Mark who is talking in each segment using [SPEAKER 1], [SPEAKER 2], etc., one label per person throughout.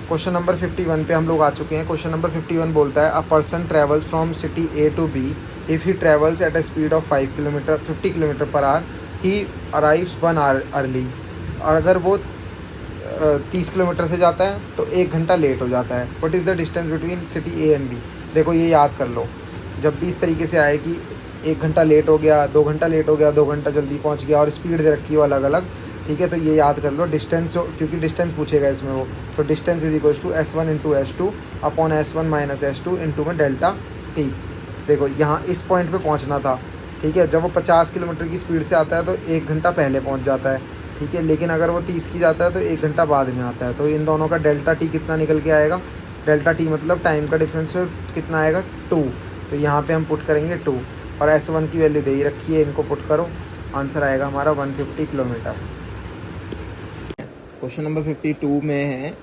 [SPEAKER 1] Question number 51 पे हम लोग आ चुके हैं। क्वेश्चन नंबर 51 बोलता है a person travels from city A to B, if he travels at a speed of 50 kilometre per hour, he arrives 1 hour early. और अगर वो 30 किलोमीटर से जाता है तो 1 घंटा लेट हो जाता है। What is the distance between city A and B. देखो ये याद कर लो, जब भी इस तरीके से आए कि 1 घंटा लेट हो गया, 2 घंटा लेट हो गया, 2 घंटा जल्दी पहुंच गया और स्पीड दे रखी हो अलग अलग, ठीक है, तो ये याद कर लो डिस्टेंस जो, क्योंकि डिस्टेंस पूछेगा इसमें वो, तो distance is equals to S1 into S2 upon S1 minus S2 into में डेल्टा टी। देखो यहाँ इस पॉइंट पे पहुँचना था, ठीक है, जब वो 50 किलोमीटर की स्पीड से आता है तो 1 घंटा पहले पहुँच जाता है, ठीक है, लेकिन अगर वो 30 की जाता है तो 1 घंटा बाद में आता है। तो इन दोनों का डेल्टा टी कितना निकल के आएगा, डेल्टा टी मतलब टाइम का डिफरेंस कितना आएगा 2। तो यहाँ पे हम पुट करेंगे 2 और S1 की वैल्यू दे ही रखी है, इनको पुट करो, आंसर आएगा हमारा 150 किलोमीटर। क्वेश्चन नंबर 52 में है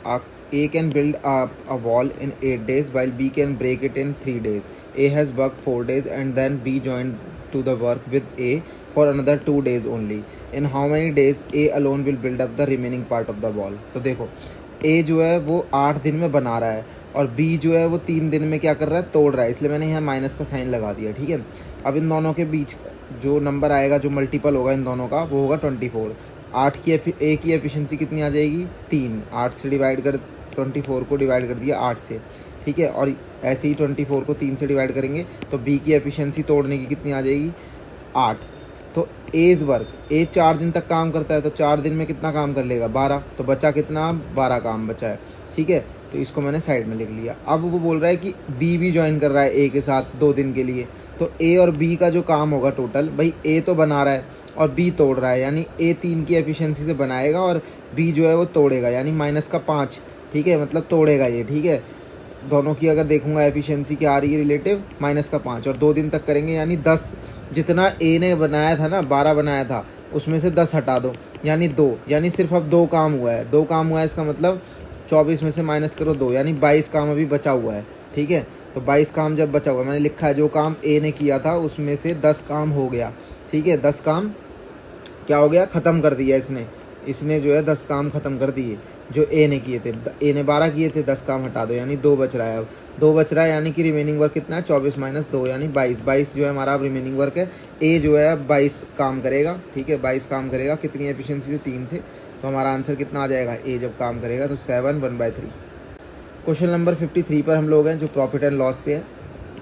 [SPEAKER 1] A can build a wall in 8 days while B can break it in 3 days. A has worked 4 days and then B joined to the work with A for another 2 days only. In how many days A alone will build up the remaining part of the wall? तो देखो A जो है वो 8 दिन में बना रहा है और B जो है वो 3 दिन में क्या कर रहा है, तोड़ रहा है, इसलिए मैंने यहाँ माइनस का साइन लगा दिया, ठीक है। अब इन दोनों के बीच जो नंबर आएगा, जो मल्टीपल होगा इन दोनों का, वो होगा 24। 8 की ए की एफिशिएंसी कितनी आ जाएगी 3, 8 से डिवाइड कर 24 को डिवाइड कर दिया 8 से, ठीक है, और ऐसे ही 24 को 3 से डिवाइड करेंगे तो बी की एफिशिएंसी तोड़ने की कितनी आ जाएगी 8। तो एज वर्क, ए 4 दिन तक काम करता है तो 4 दिन में कितना काम कर लेगा 12, तो बचा कितना 12 काम बचा है, ठीक है, तो इसको मैंने साइड में लिख लिया। अब वो बोल रहा है कि बी भी ज्वाइन कर रहा है ए के साथ 2 दिन के लिए, तो ए और बी का जो काम होगा टोटल, भाई ए तो बना रहा है और बी तोड़ रहा है, यानी ए 3 की एफिशिएंसी से बनाएगा और बी जो है वो तोड़ेगा, यानी माइनस का 5, ठीक है, मतलब तोड़ेगा ये, ठीक है। दोनों की अगर देखूंगा एफिशिएंसी क्या आ रही है रिलेटिव, माइनस का 5, और 2 दिन तक करेंगे, यानी 10 जितना ए ने बनाया था ना, 12 बनाया था, उसमें से 10 हटा दो, यानी 2, यानी सिर्फ अब 2 काम हुआ है, 2 काम हुआ है, इसका मतलब 24 में से माइनस करो 2, यानी 22 काम अभी बचा हुआ है, ठीक है। तो 22 काम जब बचा हुआ, मैंने लिखा है जो काम ए ने किया था उसमें से 10 काम हो गया, ठीक है, 10 काम क्या हो गया, ख़त्म कर दिया इसने जो है 10 काम ख़त्म कर दिए जो ए ने किए थे। ए ने 12 किए थे, 10 काम हटा दो, यानी 2 बच रहा है। अब 2 बच रहा है, यानी कि रिमेनिंग वर्क कितना है 24 माइनस 2, यानी 22 जो है हमारा अब रिमेनिंग वर्क है। ए जो है 22 काम करेगा, ठीक है, 22 काम करेगा, कितनी एफिशिएंसी से 3 से, तो हमारा आंसर कितना आ जाएगा, ए जब काम करेगा तो 7 1/3। क्वेश्चन नंबर 53 पर हम लोग हैं, जो प्रॉफिट एंड लॉस से है।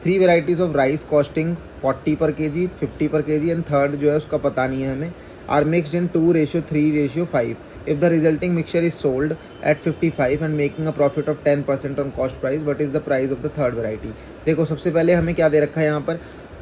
[SPEAKER 1] 3 वेराइटीज़ ऑफ राइस कॉस्टिंग 40 पर केजी, 50 पर केजी एंड थर्ड जो है उसका पता नहीं है हमें, are mixed in 2:3:5। If the resulting mixture is sold at 55 and making a profit of 10% on cost price, what is the price of the third variety? देखो सबसे पहले हमें क्या दे रखा है यहाँ पर,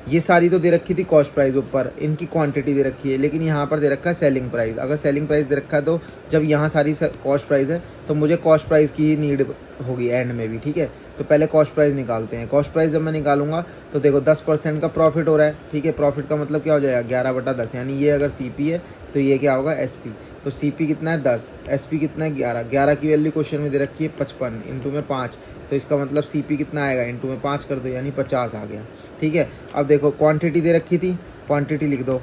[SPEAKER 1] ये सारी तो दे रखी थी कॉस्ट प्राइस ऊपर, इनकी क्वांटिटी दे रखी है, लेकिन यहाँ पर दे रखा है सेलिंग प्राइस। अगर सेलिंग प्राइस दे रखा है तो जब यहाँ सारी कॉस्ट प्राइस है तो मुझे कॉस्ट प्राइस की ही नीड होगी एंड में भी, ठीक है। तो पहले कॉस्ट प्राइस निकालते हैं। कॉस्ट प्राइस जब मैं निकालूंगा तो देखो 10% का प्रॉफिट हो रहा है, ठीक है, प्रॉफिट का मतलब क्या हो जाएगा 11/10, यानी ये अगर CP है तो ये क्या होगा SP। तो CP कितना है 10, SP कितना है 11 की वैल्यू क्वेश्चन में दे रखी है 55, इंटू में 5, तो इसका मतलब CP कितना आएगा, इंटू में 5 कर दो, यानी 50 आ गया, ठीक है। अब देखो क्वांटिटी दे रखी थी, क्वांटिटी लिख दो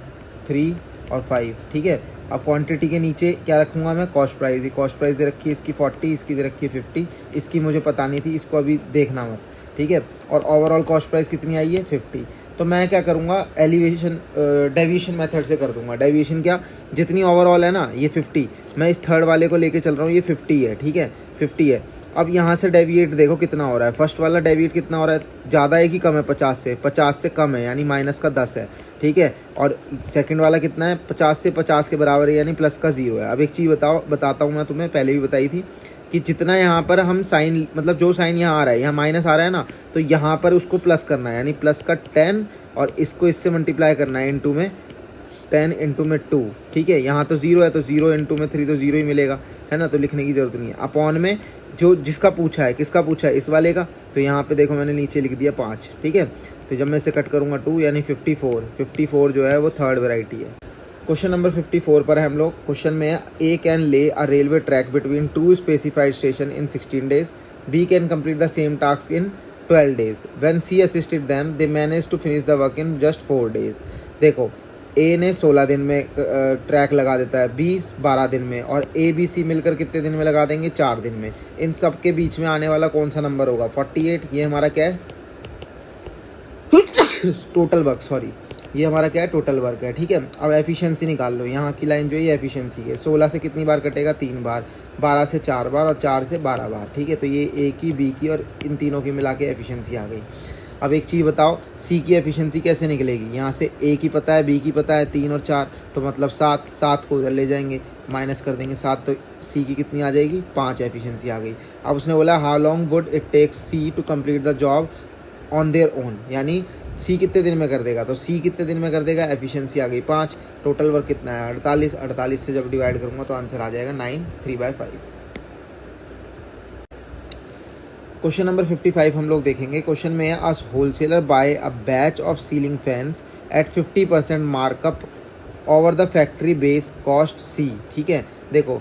[SPEAKER 1] 3 और 5, ठीक है। अब क्वांटिटी के नीचे क्या रखूँगा मैं, कॉस्ट प्राइस। ये कॉस्ट प्राइस दे रखी है इसकी 40, इसकी दे रखी है 50, इसकी मुझे पता नहीं थी, इसको अभी देखना मत, ठीक है। और ओवरऑल कॉस्ट प्राइस कितनी आई है 50। तो मैं क्या करूँगा, एलिवेशन डेविएशन मेथड से कर दूंगा। डेविएशन क्या, जितनी ओवरऑल है ना ये 50, मैं इस थर्ड वाले को लेके चल रहा हूँ, ये 50 है, ठीक है, 50 है। अब यहाँ से डेविएट देखो कितना हो रहा है, फर्स्ट वाला डेविएट कितना हो रहा है, ज़्यादा है कि कम है, 50 से कम है, यानी माइनस का 10 है, ठीक है। और सेकंड वाला कितना है, 50 से 50 के बराबर है, यानी प्लस का 0 है। अब एक चीज़ बताता हूँ मैं तुम्हें, पहले भी बताई थी कि जितना यहाँ पर हम साइन, मतलब जो साइन यहाँ आ रहा है, यहाँ माइनस आ रहा है ना, तो यहाँ पर उसको प्लस करना है, यानी प्लस का 10, और इसको इससे मल्टीप्लाई करना है इंटू में 10 इंटू में 2, ठीक है। यहाँ तो 0 है तो 0 इंटू में 3 तो 0 ही मिलेगा, है ना, तो लिखने की ज़रूरत नहीं है। अपॉन में जो जिसका पूछा है, किसका पूछा है, इस वाले का, तो यहाँ पे देखो मैंने नीचे लिख दिया 5, ठीक है। तो जब मैं इसे कट करूँगा 2, यानी 54 जो है वो थर्ड वेराइटी है। क्वेश्चन नंबर 54 पर है हम लोग। क्वेश्चन में है A can lay a railway track between 2 specified station in 16 days, B can complete the same task in 12 days। When C assisted them they manage to finish the work in just 4 days। देखो ए ने 16 दिन में track लगा देता है, B 12 दिन में, और ए बी सी मिलकर कितने दिन में लगा देंगे, 4 दिन में। इन सब के बीच में आने वाला कौन सा नंबर होगा, 48। ये हमारा क्या है, टोटल वर्क, सॉरी, ये हमारा क्या है, टोटल वर्क है, ठीक है। अब एफिशिएंसी निकाल लो, यहाँ की लाइन जो है ये एफिशिएंसी है। 16 से कितनी बार कटेगा, 3 बार, 12 से 4 बार, और 4 से 12 बार, ठीक है। तो ये ए की, बी की और इन तीनों की मिला के एफिशिएंसी आ गई। अब एक चीज़ बताओ, सी की एफिशिएंसी कैसे निकलेगी, यहाँ से ए की पता है, बी की पता है, 3 और 4, तो मतलब 7, 7 को उधर ले जाएंगे, माइनस कर देंगे 7, तो सी की कितनी आ जाएगी, 5 एफिशिएंसी आ गई। अब उसने बोला how long would it takes C to complete the job on their own, यानी सी कितने दिन में कर देगा, तो सी कितने दिन में कर देगा, एफिशिएंसी आ गई 5, टोटल वर्क कितना है 48, 48 से जब डिवाइड करूंगा तो आंसर आ जाएगा 9, 3/5। क्वेश्चन नंबर 55 हम लोग देखेंगे। क्वेश्चन में है as wholesaler buy a batch of ceiling fans at 50% markup over the factory base cost C, ठीक है। देखो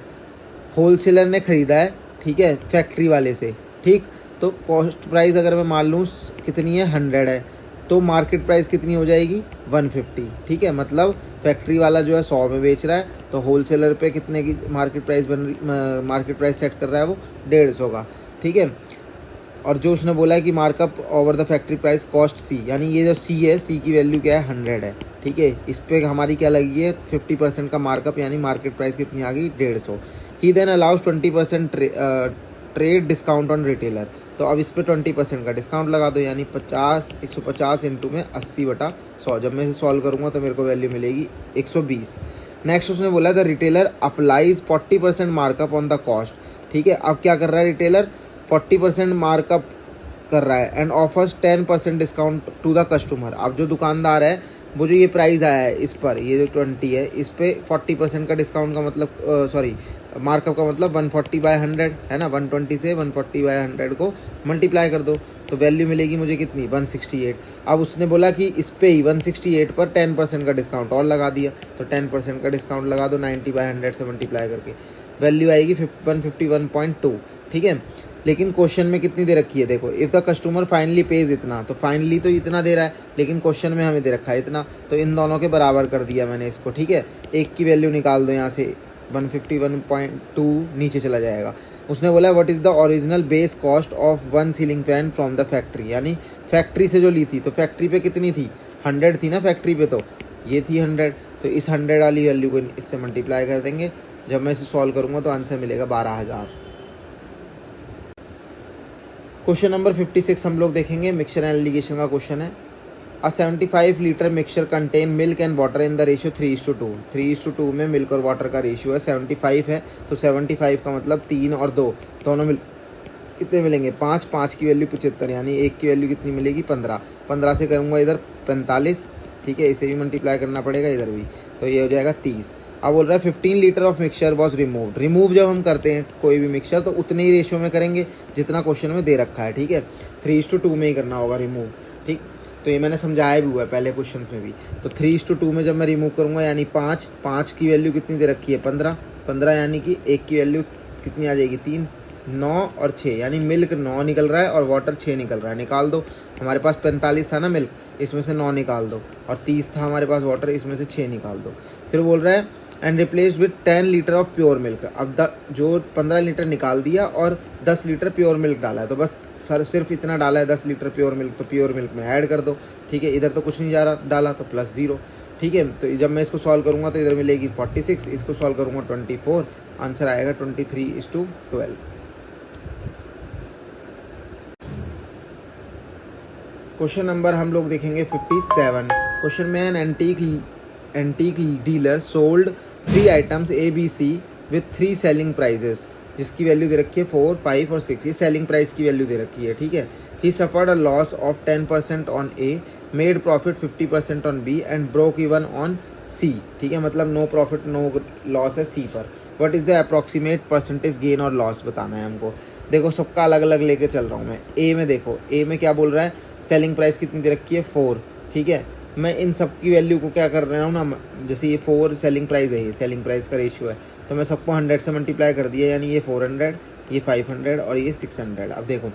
[SPEAKER 1] होलसेलर ने खरीदा है, ठीक है, फैक्ट्री वाले से, ठीक, तो कॉस्ट प्राइस अगर मैं मान लूँ कितनी है, 100 है, तो मार्केट प्राइस कितनी हो जाएगी, 150, ठीक है। मतलब फैक्ट्री वाला जो है 100 में बेच रहा है, तो होलसेलर पे कितने की मार्केट प्राइस सेट कर रहा है वो 150 का, ठीक है। और जो उसने बोला है कि markup over the factory price cost C, यानी ये जो सी है, सी की वैल्यू क्या है, 100 है, ठीक है। इस पे हमारी क्या लगी है, 50% का मार्कअप, यानी मार्केट प्राइस कितनी आ गई, 150। He then allows 20% trade discount on retailer, तो अब इस पे 20% का डिस्काउंट लगा दो, यानी 150 इंटू में 80/100। जब मैं इसे सॉल्व करूँगा तो मेरे को वैल्यू मिलेगी 120। नेक्स्ट उसने बोला the retailer applies 40% markup on the cost, ठीक है। अब क्या कर रहा है रिटेलर, 40% मार्कअप कर रहा है and offers 10% discount to the customer. अब जो दुकानदार है वो जो ये प्राइस आया है इस पर, ये जो 20 है, इस पे 40% का डिस्काउंट का मतलब सॉरी मार्कअप का मतलब 140/100 है ना, 120 से 140/100 को मल्टीप्लाई कर दो तो वैल्यू मिलेगी मुझे कितनी, 168। अब उसने बोला कि इस पे ही 168 पर 10% का डिस्काउंट और लगा दिया, तो 10% का डिस्काउंट लगा दो 90/100 से मल्टीप्लाई करके, वैल्यू आएगी 151.2, ठीक है। लेकिन क्वेश्चन में कितनी दे रखी है, देखो if the customer finally page इतना, तो फाइनली तो इतना दे रहा है, लेकिन क्वेश्चन में हमें दे रखा है इतना, तो इन दोनों के बराबर कर दिया मैंने इसको, ठीक है। एक की वैल्यू निकाल दो यहाँ से, 151.2 नीचे चला जाएगा। उसने बोला what is the original base cost of one ceiling fan from the factory, यानी फैक्ट्री से जो ली थी, तो फैक्ट्री पे कितनी थी, 100 थी ना फैक्ट्री पे, तो ये थी 100, तो इस 100 वाली वैल्यू को इससे मल्टीप्लाई कर देंगे। जब मैं इसे सॉल्व करूँगा तो आंसर मिलेगा 12,000। क्वेश्चन नंबर 56 हम लोग देखेंगे, मिक्सचर एंड एलिगेशन का क्वेश्चन है। अ 75 litre mixture contain milk and water in the ratio 3:2, 3:2 में मिल्क और वाटर का रेशियो है, 75 है, तो 75 का मतलब 3 और 2 दोनों मिल कितने मिलेंगे, 5, 5 की वैल्यू 75, यानी 1 की वैल्यू कितनी मिलेगी, 15, 15 से करूँगा इधर 45, ठीक है, इसे भी मल्टीप्लाई करना पड़ेगा इधर भी, तो ये हो जाएगा 30। अब बोल रहा है 15 litre of mixture was removed. Remove जब हम करते हैं कोई भी मिक्सचर तो उतने ही रेशियो में करेंगे जितना क्वेश्चन में दे रखा है, ठीक है, 3:2 में ही करना होगा रिमूव, ठीक। तो ये मैंने समझाया भी हुआ है पहले क्वेश्चन में भी। तो 3:2 में जब मैं रिमूव करूँगा यानी 5, 5 की वैल्यू कितनी दे रखी है, 15, 15 यानी कि 1 की वैल्यू कितनी आ जाएगी, 3, 9 और 6, यानी मिल्क 9 निकल रहा है और वाटर 6 निकल रहा है, निकाल दो। हमारे पास 45 था ना मिल्क, इसमें से 9 निकाल दो, और 30 था हमारे पास वाटर, इसमें से 6 निकाल दो। फिर बोल रहा है and replaced with 10 litre of pure milk. अब जो 15 लीटर निकाल दिया और 10 लीटर प्योर मिल्क डाला है, तो बस सर सिर्फ इतना डाला है 10 लीटर प्योर मिल्क, तो प्योर मिल्क में ऐड कर दो, ठीक है। इधर तो कुछ नहीं जा रहा डाला, तो +0, ठीक है। तो जब मैं इसको सॉल्व करूँगा तो इधर मिलेगी 46, इसको सॉल्व करूँगा 24, आंसर आएगा 23:12। क्वेश्चन नंबर हम लोग देखेंगे 57। क्वेश्चन में an antique dealer sold 3 items ABC with 3 selling prices, जिसकी वैल्यू दे रखी है 4, 5 और 6, ये सेलिंग प्राइस की वैल्यू दे रखी है, ठीक है। He suffered a loss of 10% on A, made profit 50% on B and broke even on C, ठीक है, मतलब नो प्रॉफिट नो लॉस है C पर। What is the approximate percentage gain और लॉस बताना है हमको। देखो सबका अलग अलग लेके चल रहा हूँ मैं। ए में देखो, ए में क्या बोल रहा है, सेलिंग प्राइस कितनी दे रखी है 4, ठीक है। मैं इन सब की वैल्यू को क्या कर रहा हूँ ना, जैसे ये 4 सेलिंग प्राइस है, ये सेलिंग प्राइस का रेशियो है, तो मैं सबको 100 से मल्टीप्लाई कर दिया, यानी ये 400, ये 500 और ये 600। अब देखो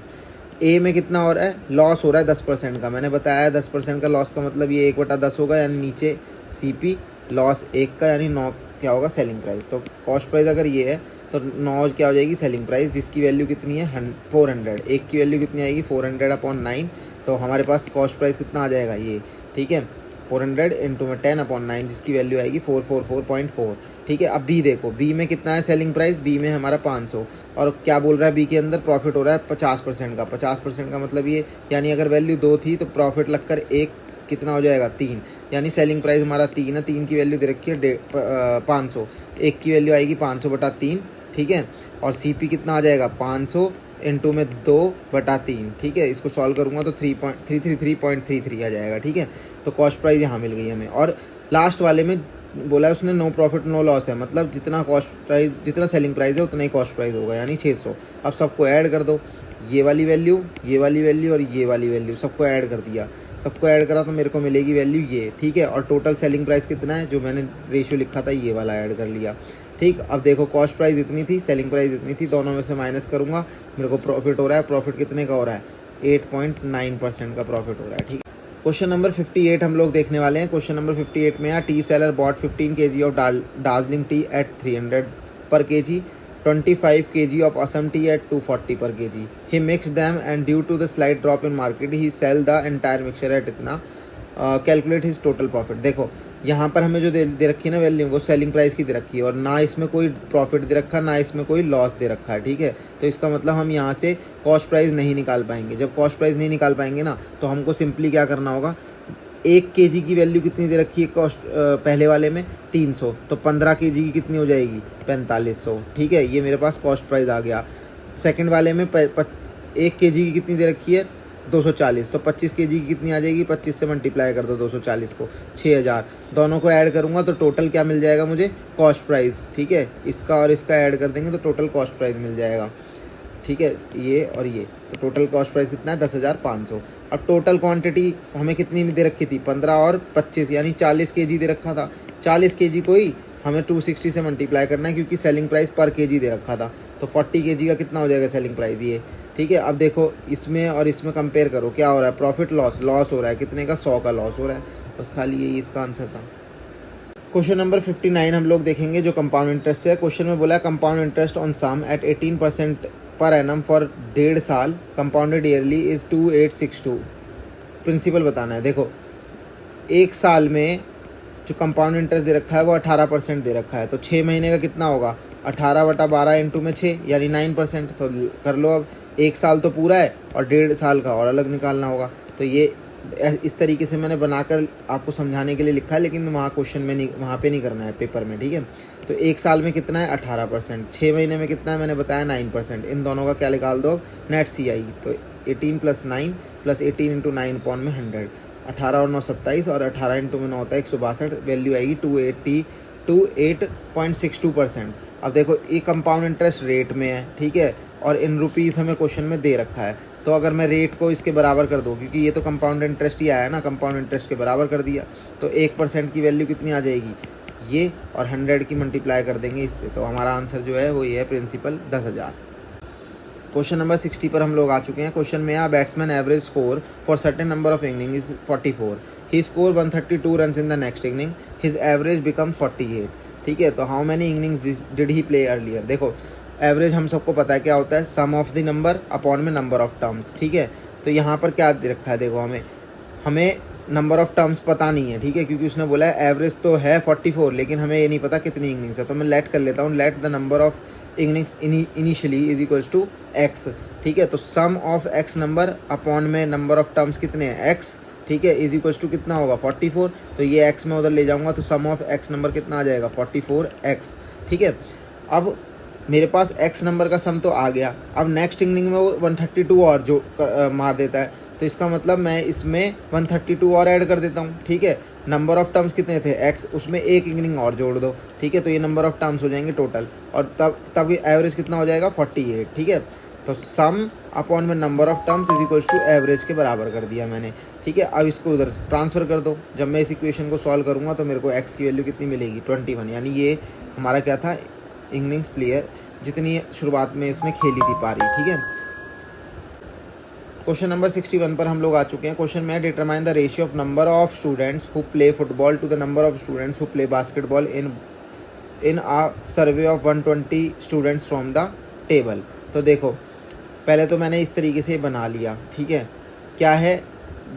[SPEAKER 1] ए में कितना हो रहा है, लॉस हो रहा है 10% का, मैंने बताया 10% का लॉस का मतलब ये 1/10 होगा, यानी नीचे CP लॉस 1 का, यानी 9 क्या होगा सेलिंग प्राइस। तो कॉस्ट प्राइस अगर ये है तो 9 क्या हो जाएगी सेलिंग प्राइस, जिसकी वैल्यू कितनी है 400। एक की वैल्यू कितनी आएगी 400/9। तो हमारे पास कॉस्ट प्राइस कितना आ जाएगा ये, ठीक है 400 इंटू में 10/9, जिसकी वैल्यू आएगी 444.4। ठीक है। अब बी देखो, बी में कितना है सेलिंग प्राइस, बी में हमारा 500। और क्या बोल रहा है बी के अंदर, प्रॉफिट हो रहा है 50% का। 50% का मतलब ये, यानी अगर वैल्यू 2 थी तो प्रॉफिट लगकर 1 कितना हो जाएगा 3, यानी सेलिंग प्राइस हमारा 3 है। 3 की वैल्यू दे रखी है 500, 1 की वैल्यू आएगी 500/3। ठीक है। और CP कितना आ जाएगा 500 इंटू में 2/3। ठीक है। इसको सॉल्व करूँगा तो 333.33 आ जाएगा। ठीक है। तो कॉस्ट प्राइस यहाँ मिल गई हमें। और लास्ट वाले में बोला है उसने नो प्रॉफिट नो लॉस है, मतलब जितना कॉस्ट प्राइस, जितना सेलिंग प्राइस है उतना ही कॉस्ट प्राइस होगा, यानी 600। अब सबको ऐड कर दो, ये वाली वैल्यू, ये वाली वैल्यू और ये वाली वैल्यू, सबको ऐड कर दिया। सबको ऐड करा तो मेरे को मिलेगी वैल्यू ये। ठीक है। और टोटल सेलिंग प्राइस कितना है, जो मैंने रेशियो लिखा था ये वाला ऐड कर लिया। ठीक। अब देखो कॉस्ट प्राइस इतनी थी, सेलिंग प्राइस इतनी थी, दोनों में से माइनस करूँगा, मेरे को प्रॉफिट हो रहा है। प्रॉफिट कितने का हो रहा है 8.9% का प्रॉफिट हो रहा है। ठीक है। क्वेश्चन नंबर 58 हम लोग देखने वाले हैं। क्वेश्चन नंबर 58 में है tea seller bought 15 kg of Darjeeling tea at 300 per kg, 25 kg of Assam tea at 240 per kg. He mixed them and due to the slight drop in market, he sell the entire mixture at इतना। Calculate his total profit. देखो यहाँ पर हमें जो दे रखी है ना value, वो सेलिंग प्राइस की दे रखी है और ना इसमें कोई प्रॉफिट दे रखा, ना इसमें कोई लॉस दे रखा है। ठीक है। तो इसका मतलब हम यहाँ से कॉस्ट प्राइस नहीं निकाल पाएंगे। जब कॉस्ट प्राइस नहीं निकाल पाएंगे ना, तो हमको सिंपली क्या करना होगा, 1 kg की वैल्यू कितनी दे रखी है कॉस्ट, पहले वाले में 300, तो 15 kg की कितनी हो जाएगी 4500। ठीक है। ये मेरे पास कॉस्ट प्राइस आ गया। सेकंड वाले में 1 kg की कितनी दे रखी है 240, तो 25 kg की कितनी आ जाएगी, 25 से मल्टीप्लाई कर दो 240 को, 6000। दोनों को ऐड करूँगा तो टोटल क्या मिल जाएगा मुझे, कॉस्ट प्राइस। ठीक है। इसका और इसका ऐड कर देंगे तो टोटल कॉस्ट प्राइस मिल जाएगा। ठीक है। ये और ये, तो टोटल कॉस्ट प्राइस कितना है 10,500। अब टोटल क्वांटिटी हमें कितनी दे रखी थी 15 और 25, यानी 40 kg दे रखा था। 40 kg को ही हमें 260 से मल्टीप्लाई करना है, क्योंकि सेलिंग प्राइस पर kg दे रखा था। तो 40 kg का कितना हो जाएगा सेलिंग प्राइस ये। ठीक है। अब देखो इसमें और इसमें कंपेयर करो, क्या हो रहा है, प्रॉफिट लॉस, लॉस हो रहा है कितने का, 100 का लॉस हो रहा है। बस खाली यही इसका आंसर था। क्वेश्चन नंबर 59 हम लोग देखेंगे, जो कंपाउंड इंटरेस्ट है। क्वेश्चन में बोला है compound interest on sum at 18% per annum for 1.5 साल, कंपाउंडेड ईयरली इज 2862। प्रिंसिपल बताना है। देखो 1 साल में जो कंपाउंड इंटरेस्ट दे रखा है वो 18% दे रखा है, तो 6 महीने का कितना होगा 18/12 इंटू में 6, यानी 9%। तो कर लो। अब 1 साल तो पूरा है और 1.5 साल का और अलग निकालना होगा। तो ये इस तरीके से मैंने बनाकर आपको समझाने के लिए लिखा है, लेकिन वहाँ क्वेश्चन में नहीं, वहाँ पे नहीं करना है पेपर में। ठीक है। तो 1 साल में कितना है 18%, 6 महीने में कितना है मैंने बताया 9%। इन दोनों का क्या निकाल दो, नेट CI। तो 18 + 9 + 18 इंटू 9 अपॉन में 100, 18 और 9 27, और 18 इंटू में 9 होता है 162। वैल्यू आएगी 28.62%। अब देखो ये कंपाउंड इंटरेस्ट रेट में है। ठीक है। और इन रुपीज़ हमें क्वेश्चन में दे रखा है, तो अगर मैं रेट को इसके बराबर कर दूँ, क्योंकि ये तो कंपाउंड इंटरेस्ट ही आया ना, कंपाउंड इंटरेस्ट के बराबर कर दिया, तो 1% की वैल्यू कितनी आ जाएगी ये, और 100 की मल्टीप्लाई कर देंगे इससे, तो हमारा आंसर जो है वो ये है प्रिंसिपल 10,000। क्वेश्चन नंबर 60 पर हम लोग आ चुके हैं। क्वेश्चन में batsman average score for certain number of inning is 44, he score 132 run in the next inning, his average become 48। ठीक है। तो how many innings did he play earlier. देखो एवरेज हम सबको पता है क्या होता है, सम ऑफ द नंबर अपॉन में नंबर ऑफ टर्म्स। ठीक है। तो यहाँ पर क्या दे रखा है, देखो हमें नंबर ऑफ टर्म्स पता नहीं है। ठीक है। क्योंकि उसने बोला है एवरेज तो है 44, लेकिन हमें ये नहीं पता कितनी इनिंग्स है। तो मैं लेट कर लेता हूँ, let the number of innings initially is equals to x। ठीक है। तो sum of x number upon में नंबर ऑफ टर्म्स कितने हैं x। ठीक है। इज इक्वल्स टू कितना होगा 44, तो ये x में उधर ले जाऊंगा तो सम ऑफ x नंबर कितना आ जाएगा 44x। ठीक है। अब मेरे पास x नंबर का सम तो आ गया। अब नेक्स्ट इनिंग में वो 132 और जो मार देता है, तो इसका मतलब मैं इसमें 132 और ऐड कर देता हूँ। ठीक है। नंबर ऑफ टर्म्स कितने थे x, उसमें एक इनिंग और जोड़ दो। ठीक है। तो ये नंबर ऑफ टर्म्स हो जाएंगे टोटल, और तब एवरेज कितना हो जाएगा 48। ठीक है। तो सम अपॉन में number of terms is equals to average के बराबर कर दिया मैंने। ठीक है। अब इसको उधर ट्रांसफ़र कर दो। जब मैं इस इक्वेशन को सॉल्व करूँगा तो मेरे को x की वैल्यू कितनी मिलेगी 21, यानी ये हमारा क्या था, इनिंग्स प्लेयर जितनी शुरुआत में इसने खेली थी पारी। ठीक है। क्वेश्चन नंबर 61 पर हम लोग आ चुके हैं। क्वेश्चन में determine the ratio of number of students who play football to the number of students who play basketball in a survey of 120 students from the table. तो देखो, पहले तो मैंने इस तरीके से बना लिया, ठीक है। क्या है,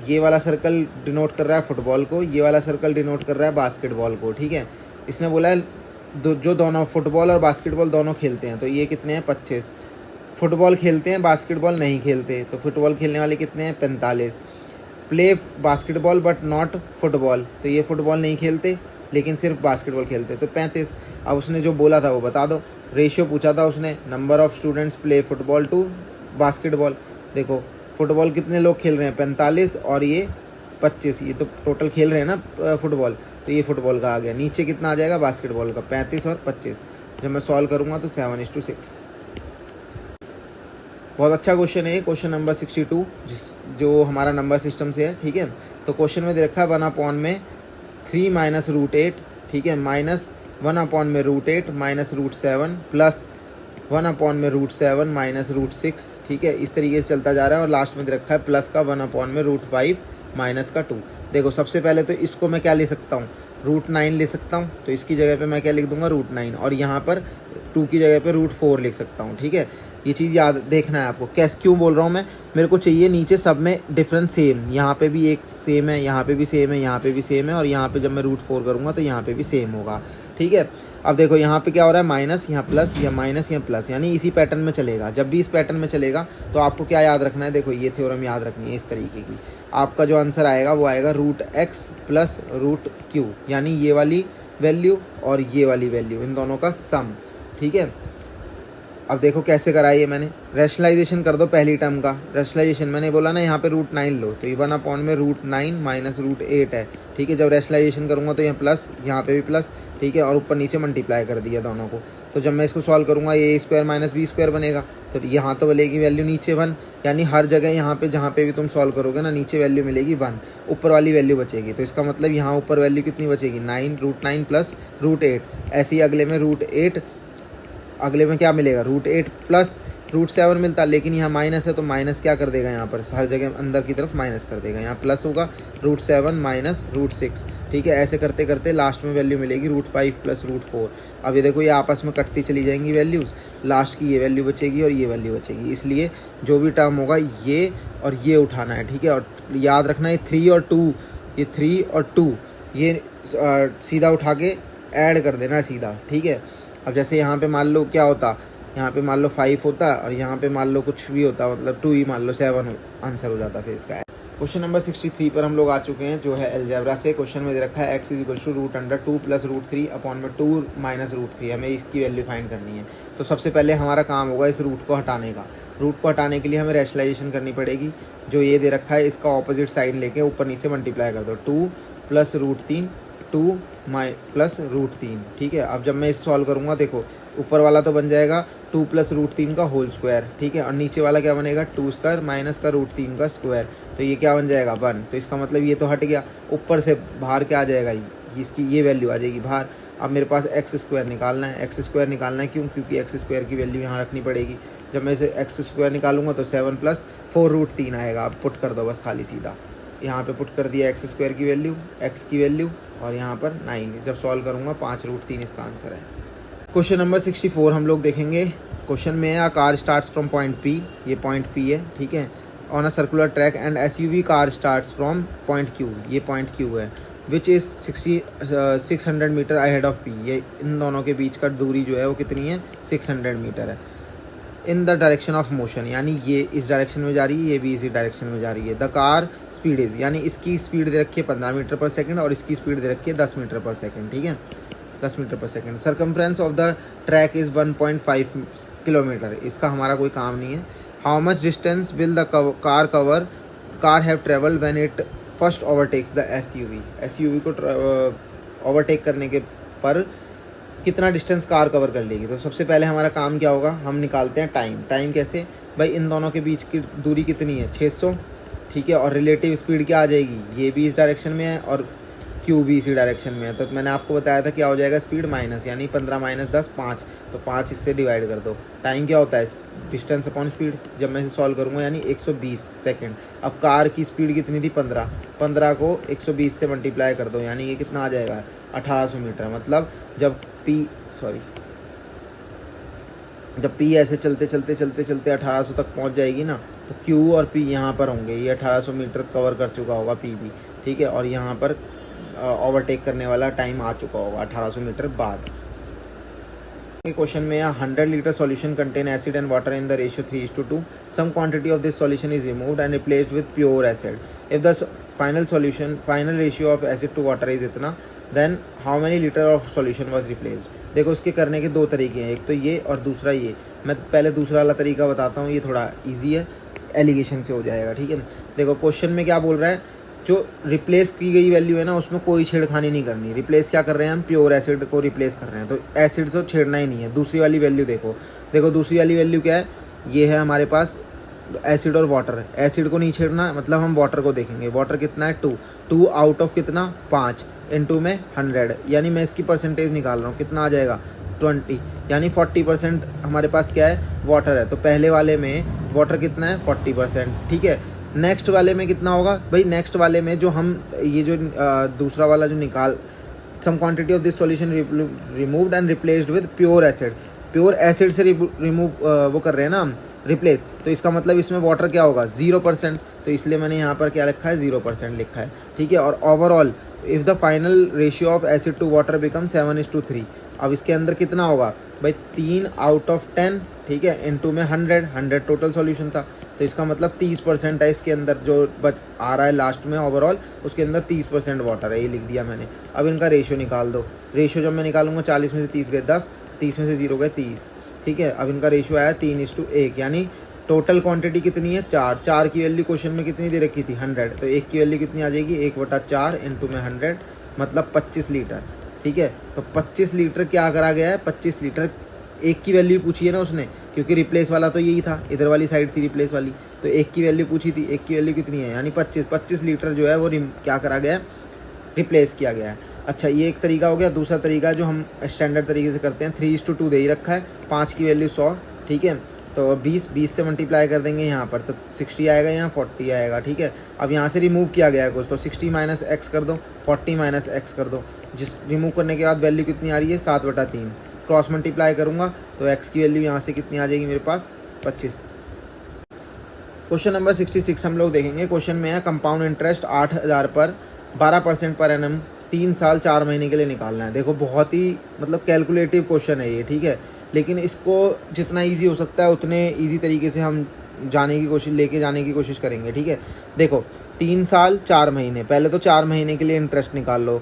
[SPEAKER 1] ये वाला सर्कल डिनोट कर रहा है फुटबॉल को, ये वाला सर्कल डिनोट कर रहा है बास्केटबॉल को, ठीक है। इसने बोला है जो दोनों फुटबॉल और बास्केटबॉल दोनों खेलते हैं, तो ये कितने हैं 25। फुटबॉल खेलते हैं, बास्केटबॉल नहीं खेलते, तो फुटबॉल खेलने वाले कितने हैं 45। Play basketball but not football, तो ये फुटबॉल नहीं खेलते लेकिन सिर्फ बास्केटबॉल खेलते, तो 35। अब उसने जो बोला था वो बता दो। रेशियो पूछा था उसने, number of students play football to basketball. देखो फुटबॉल कितने लोग खेल रहे हैं 45 और ये 25, ये तो टोटल खेल रहे हैं ना फुटबॉल, तो ये फुटबॉल का आ गया। नीचे कितना आ जाएगा बास्केटबॉल का, 35 और 25। जब मैं सॉल्व करूँगा तो 7:6। बहुत अच्छा क्वेश्चन है ये, क्वेश्चन नंबर 62 जो हमारा नंबर सिस्टम से है, ठीक है। तो क्वेश्चन में दे रखा है 1/में 3 माइनस √8, ठीक है, माइनस 1/में √8 माइनस √7 प्लस 1/में √7 माइनस √6, ठीक है। इस तरीके से चलता जा रहा है और लास्ट में दे रखा है प्लस का 1/में √5 माइनस का 2। देखो सबसे पहले तो इसको मैं क्या ले सकता हूँ, √9 ले सकता हूँ, तो इसकी जगह पे मैं क्या लिख दूंगा √9, और यहाँ पर 2 की जगह पे √4 लिख सकता हूँ, ठीक है। ये चीज़ याद देखना है आपको। कैसे क्यों बोल रहा हूँ मैं, मेरे को चाहिए नीचे सब में डिफरेंस सेम, यहाँ पे भी एक सेम है, यहाँ पे भी सेम है, यहाँ पे भी सेम है, और यहाँ पे जब मैं √4 करूँगा तो यहाँ पे भी सेम होगा, ठीक है। अब देखो यहाँ पे क्या हो रहा है, माइनस, यहाँ प्लस, या माइनस, यहाँ प्लस, यानी इसी पैटर्न में चलेगा। जब भी इस पैटर्न में चलेगा तो आपको क्या याद रखना है, देखो ये थ्योरम याद रखनी है इस तरीके की। आपका जो आंसर आएगा वो आएगा √x प्लस √q, यानी ये वाली वैल्यू और ये वाली वैल्यू, इन दोनों का सम, ठीक है। अब देखो कैसे करा ये मैंने, रैशनलाइजेशन कर दो पहली टर्म का। रैशनलाइजेशन मैंने बोला ना यहाँ पे √9 लो, तो ये 1/में √9 माइनस √8 है, ठीक है। जब रैशनलाइजेशन करूँगा तो यहाँ प्लस, यहाँ पे भी प्लस, ठीक है, और ऊपर नीचे मल्टीप्लाई कर दिया दोनों को। तो जब मैं इसको सॉल्व करूँगा ये a² माइनस b² बनेगा, तो यहाँ तो मिलेगी वैल्यू नीचे 1, यानी हर जगह यहाँ पे जहाँ पे भी तुम सॉल्व करोगे ना नीचे वैल्यू मिलेगी 1, ऊपर वाली वैल्यू बचेगी। तो इसका मतलब यहाँ ऊपर वैल्यू कितनी बचेगी, √9 प्लस √8। ऐसे ही अगले में √8, अगले में क्या मिलेगा √8 प्लस √7 मिलता, लेकिन यहाँ माइनस है तो माइनस क्या कर देगा, यहाँ पर हर जगह अंदर की तरफ माइनस कर देगा। यहाँ प्लस होगा √7 माइनस √6, ठीक है। ऐसे करते करते लास्ट में वैल्यू मिलेगी √5 प्लस √4। अब ये देखो ये आपस में कटती चली जाएंगी वैल्यूज़, लास्ट की ये वैल्यू बचेगी और ये वैल्यू बचेगी। इसलिए जो भी टर्म होगा ये और ये उठाना है, ठीक है। और याद रखना ये 3 और 2, ये 3 और 2 ये सीधा उठा के ऐड कर देना है सीधा, ठीक है। अब जैसे यहाँ पे मान लो क्या होता, यहाँ पे मान लो 5 होता और यहाँ पे मान लो कुछ भी होता, मतलब 2 ही मान लो, 7 आंसर हो जाता फिर इसका। क्वेश्चन नंबर 63 पर हम लोग आ चुके हैं, जो है अलजेब्रा से। क्वेश्चन में दे रखा है x = √2 प्लस √3/2 माइनस √3, हमें इसकी वैल्यू फाइंड करनी है। तो सबसे पहले हमारा काम होगा इस रूट को हटाने का। रूट को हटाने के लिए हमें रैशनलाइजेशन करनी पड़ेगी। जो ये दे रखा है इसका ऑपोजिट साइड लेके ऊपर नीचे मल्टीप्लाई कर दो, 2 प्लस √3, 2 प्लस √3, ठीक है। अब जब मैं इस सॉल्व करूँगा, देखो ऊपर वाला तो बन जाएगा 2 प्लस √3 का होल स्क्वायर, ठीक है, और नीचे वाला क्या बनेगा 2² माइनस का √3 का स्क्वायर, तो ये क्या बन जाएगा 1। तो इसका मतलब ये तो हट गया, ऊपर से बाहर क्या आ जाएगा, इसकी ये वैल्यू आ जाएगी बाहर। अब मेरे पास x² निकालना है, x² निकालना है क्यों, क्योंकि x² की वैल्यू यहाँ रखनी पड़ेगी। जब मैं इसे x² निकालूंगा तो 7 प्लस 4√3 आएगा। अब पुट कर दो बस खाली सीधा, यहाँ पे पुट कर दिया x² की वैल्यू, x की वैल्यू, और यहाँ पर 9। जब सॉल्व करूँगा 5√3 इसका आंसर है। क्वेश्चन नंबर 64 हम लोग देखेंगे। क्वेश्चन में है car starts from point P, ये पॉइंट P है, ठीक है, on a circular track and SUV car starts from point Q, ये पॉइंट Q है, which is 600 metre ahead of P। ये इन दोनों के बीच का दूरी जो है वो कितनी है, 600 मीटर है। In the direction of motion, यानी ये इस डायरेक्शन में जा रही है, ये भी इसी डायरेक्शन में जा रही है। द कार स्पीड इज़, यानी इसकी स्पीड दे रखी है 15 मीटर पर सेकंड और इसकी स्पीड दे रखी है 10 मीटर पर सेकंड, ठीक है, 10 मीटर पर second. Circumference of the track is 1.5 kilometre, इसका हमारा कोई काम नहीं है। How much distance will the car have travelled when it first overtakes the SUV को ओवरटेक करने के पर कितना डिस्टेंस कार कवर कर लेगी। तो सबसे पहले हमारा काम क्या होगा, हम निकालते हैं टाइम कैसे भाई, इन दोनों के बीच की दूरी कितनी है 600, ठीक है, और रिलेटिव स्पीड क्या आ जाएगी, ये भी इस डायरेक्शन में है और क्यू भी इसी डायरेक्शन में है, तो मैंने आपको बताया था क्या हो जाएगा स्पीड माइनस, यानी 15 माइनस 10 5, तो 5 इससे डिवाइड कर दो। टाइम क्या होता है डिस्टेंस अपॉन स्पीड, जब मैं इसे सॉल्व करूँगा यानी 120 सेकेंड। अब कार की स्पीड कितनी थी 15, 15 को 120 से मल्टीप्लाई कर दो, यानी ये कितना आ जाएगा 1800 मीटर। मतलब जब पी ऐसे चलते चलते चलते चलते 1800 तक पहुंच जाएगी ना, तो क्यू और पी यहाँ पर होंगे, ये 1800 मीटर कवर कर चुका होगा पी भी, ठीक है, और यहाँ पर ओवरटेक करने वाला टाइम आ चुका होगा 1800 मीटर बाद। क्वेश्चन में 100 litre solution contain acid and water in the ratio 3:2. Some quantity of this solution is removed and replaced with pure acid. If the final ratio of acid to water is इतना, then how many litre of solution was replaced. देखो इसके करने के दो तरीके हैं, एक तो ये और दूसरा ये। मैं पहले दूसरा वाला तरीका बताता हूँ, ये थोड़ा ईजी है, एलिगेशन से हो जाएगा, ठीक है। देखो क्वेश्चन में क्या बोल रहा है, जो रिप्लेस की गई वैल्यू है ना उसमें कोई छेड़खानी नहीं करनी। रिप्लेस क्या कर रहे हैं हम, प्योर एसिड को रिप्लेस कर रहे हैं, तो एसिड से छेड़ना ही नहीं है। दूसरी वाली वैल्यू देखो दूसरी वाली वैल्यू क्या है, ये है हमारे पास एसिड और वाटर। एसिड को नहीं छेड़ना, मतलब हम वाटर को देखेंगे। वाटर कितना है 2 आउट ऑफ कितना 5 इनटू में 100, यानी मैं इसकी परसेंटेज निकाल रहा हूँ, कितना आ जाएगा 20, यानी 40% हमारे पास क्या है वाटर है। तो पहले वाले में वाटर कितना है 40%, ठीक है। नेक्स्ट वाले में कितना होगा भाई, नेक्स्ट वाले में जो हम ये जो दूसरा वाला जो निकाल, sum quantity of this solution removed and replaced with pure acid. Pure acid से रिमूव वो कर रहे हैं ना हम रिप्लेस, तो इसका मतलब इसमें वाटर क्या होगा 0%, तो इसलिए मैंने यहाँ पर क्या लिखा है 0% लिखा है, ठीक है। और overall if the final ratio of acid to water become 7:3, अब इसके अंदर कितना होगा भाई 3 आउट ऑफ 10, ठीक है, इनटू में 100 टोटल सॉल्यूशन था, तो इसका मतलब 30% है इसके अंदर जो बच आ रहा है लास्ट में ओवरऑल, उसके अंदर 30% वाटर है, ये लिख दिया मैंने। अब इनका रेशियो निकाल दो। रेशियो जब मैं निकालूंगा 40 में से 30 गए 10, 30 में से 0 गए 30, ठीक है। अब इनका रेशियो आया 3:1, यानी टोटल क्वांटिटी कितनी है 4 की वैल्यू क्वेश्चन में कितनी दे रखी थी 100, तो 1 की वैल्यू कितनी आ जाएगी 1/4 इनटू में 100, मतलब 25 लीटर, ठीक है। तो 25 लीटर क्या करा गया है, 25 लीटर 1 की वैल्यू पूछी है ना उसने, क्योंकि रिप्लेस वाला तो यही था, इधर वाली साइड थी रिप्लेस वाली, तो 1 की वैल्यू पूछी थी, 1 की वैल्यू कितनी है यानी 25 लीटर जो है वो क्या करा गया है रिप्लेस किया गया है। अच्छा ये एक तरीका हो गया। दूसरा तरीका जो हम स्टैंडर्ड तरीके से करते हैं 3:2 दे ही रखा है, 5 की वैल्यू 100, ठीक है, तो 20 से मल्टीप्लाई कर देंगे यहाँ पर, तो 60 आएगा, यहाँ 40 आएगा, ठीक है। अब यहाँ से रिमूव किया गया है कुछ, तो 60 माइनस एक्स कर दो, 40 माइनस एक्स कर दो, जिस रिमूव करने के बाद वैल्यू कितनी आ रही है 7/3, क्रॉस मल्टीप्लाई करूँगा तो एक्स की वैल्यू यहाँ से कितनी आ जाएगी मेरे पास 25। क्वेश्चन नंबर 66 हम लोग देखेंगे। क्वेश्चन में है कंपाउंड इंटरेस्ट 8000 पर 12% पर एनम 3 साल 4 महीने के लिए निकालना है। देखो बहुत ही मतलब कैलकुलेटिव क्वेश्चन है ये, ठीक है, लेकिन इसको जितना इजी हो सकता है उतने इजी तरीके से हम लेके जाने की कोशिश करेंगे, ठीक है। देखो 3 साल 4 महीने, पहले तो 4 महीने के लिए इंटरेस्ट निकाल लो।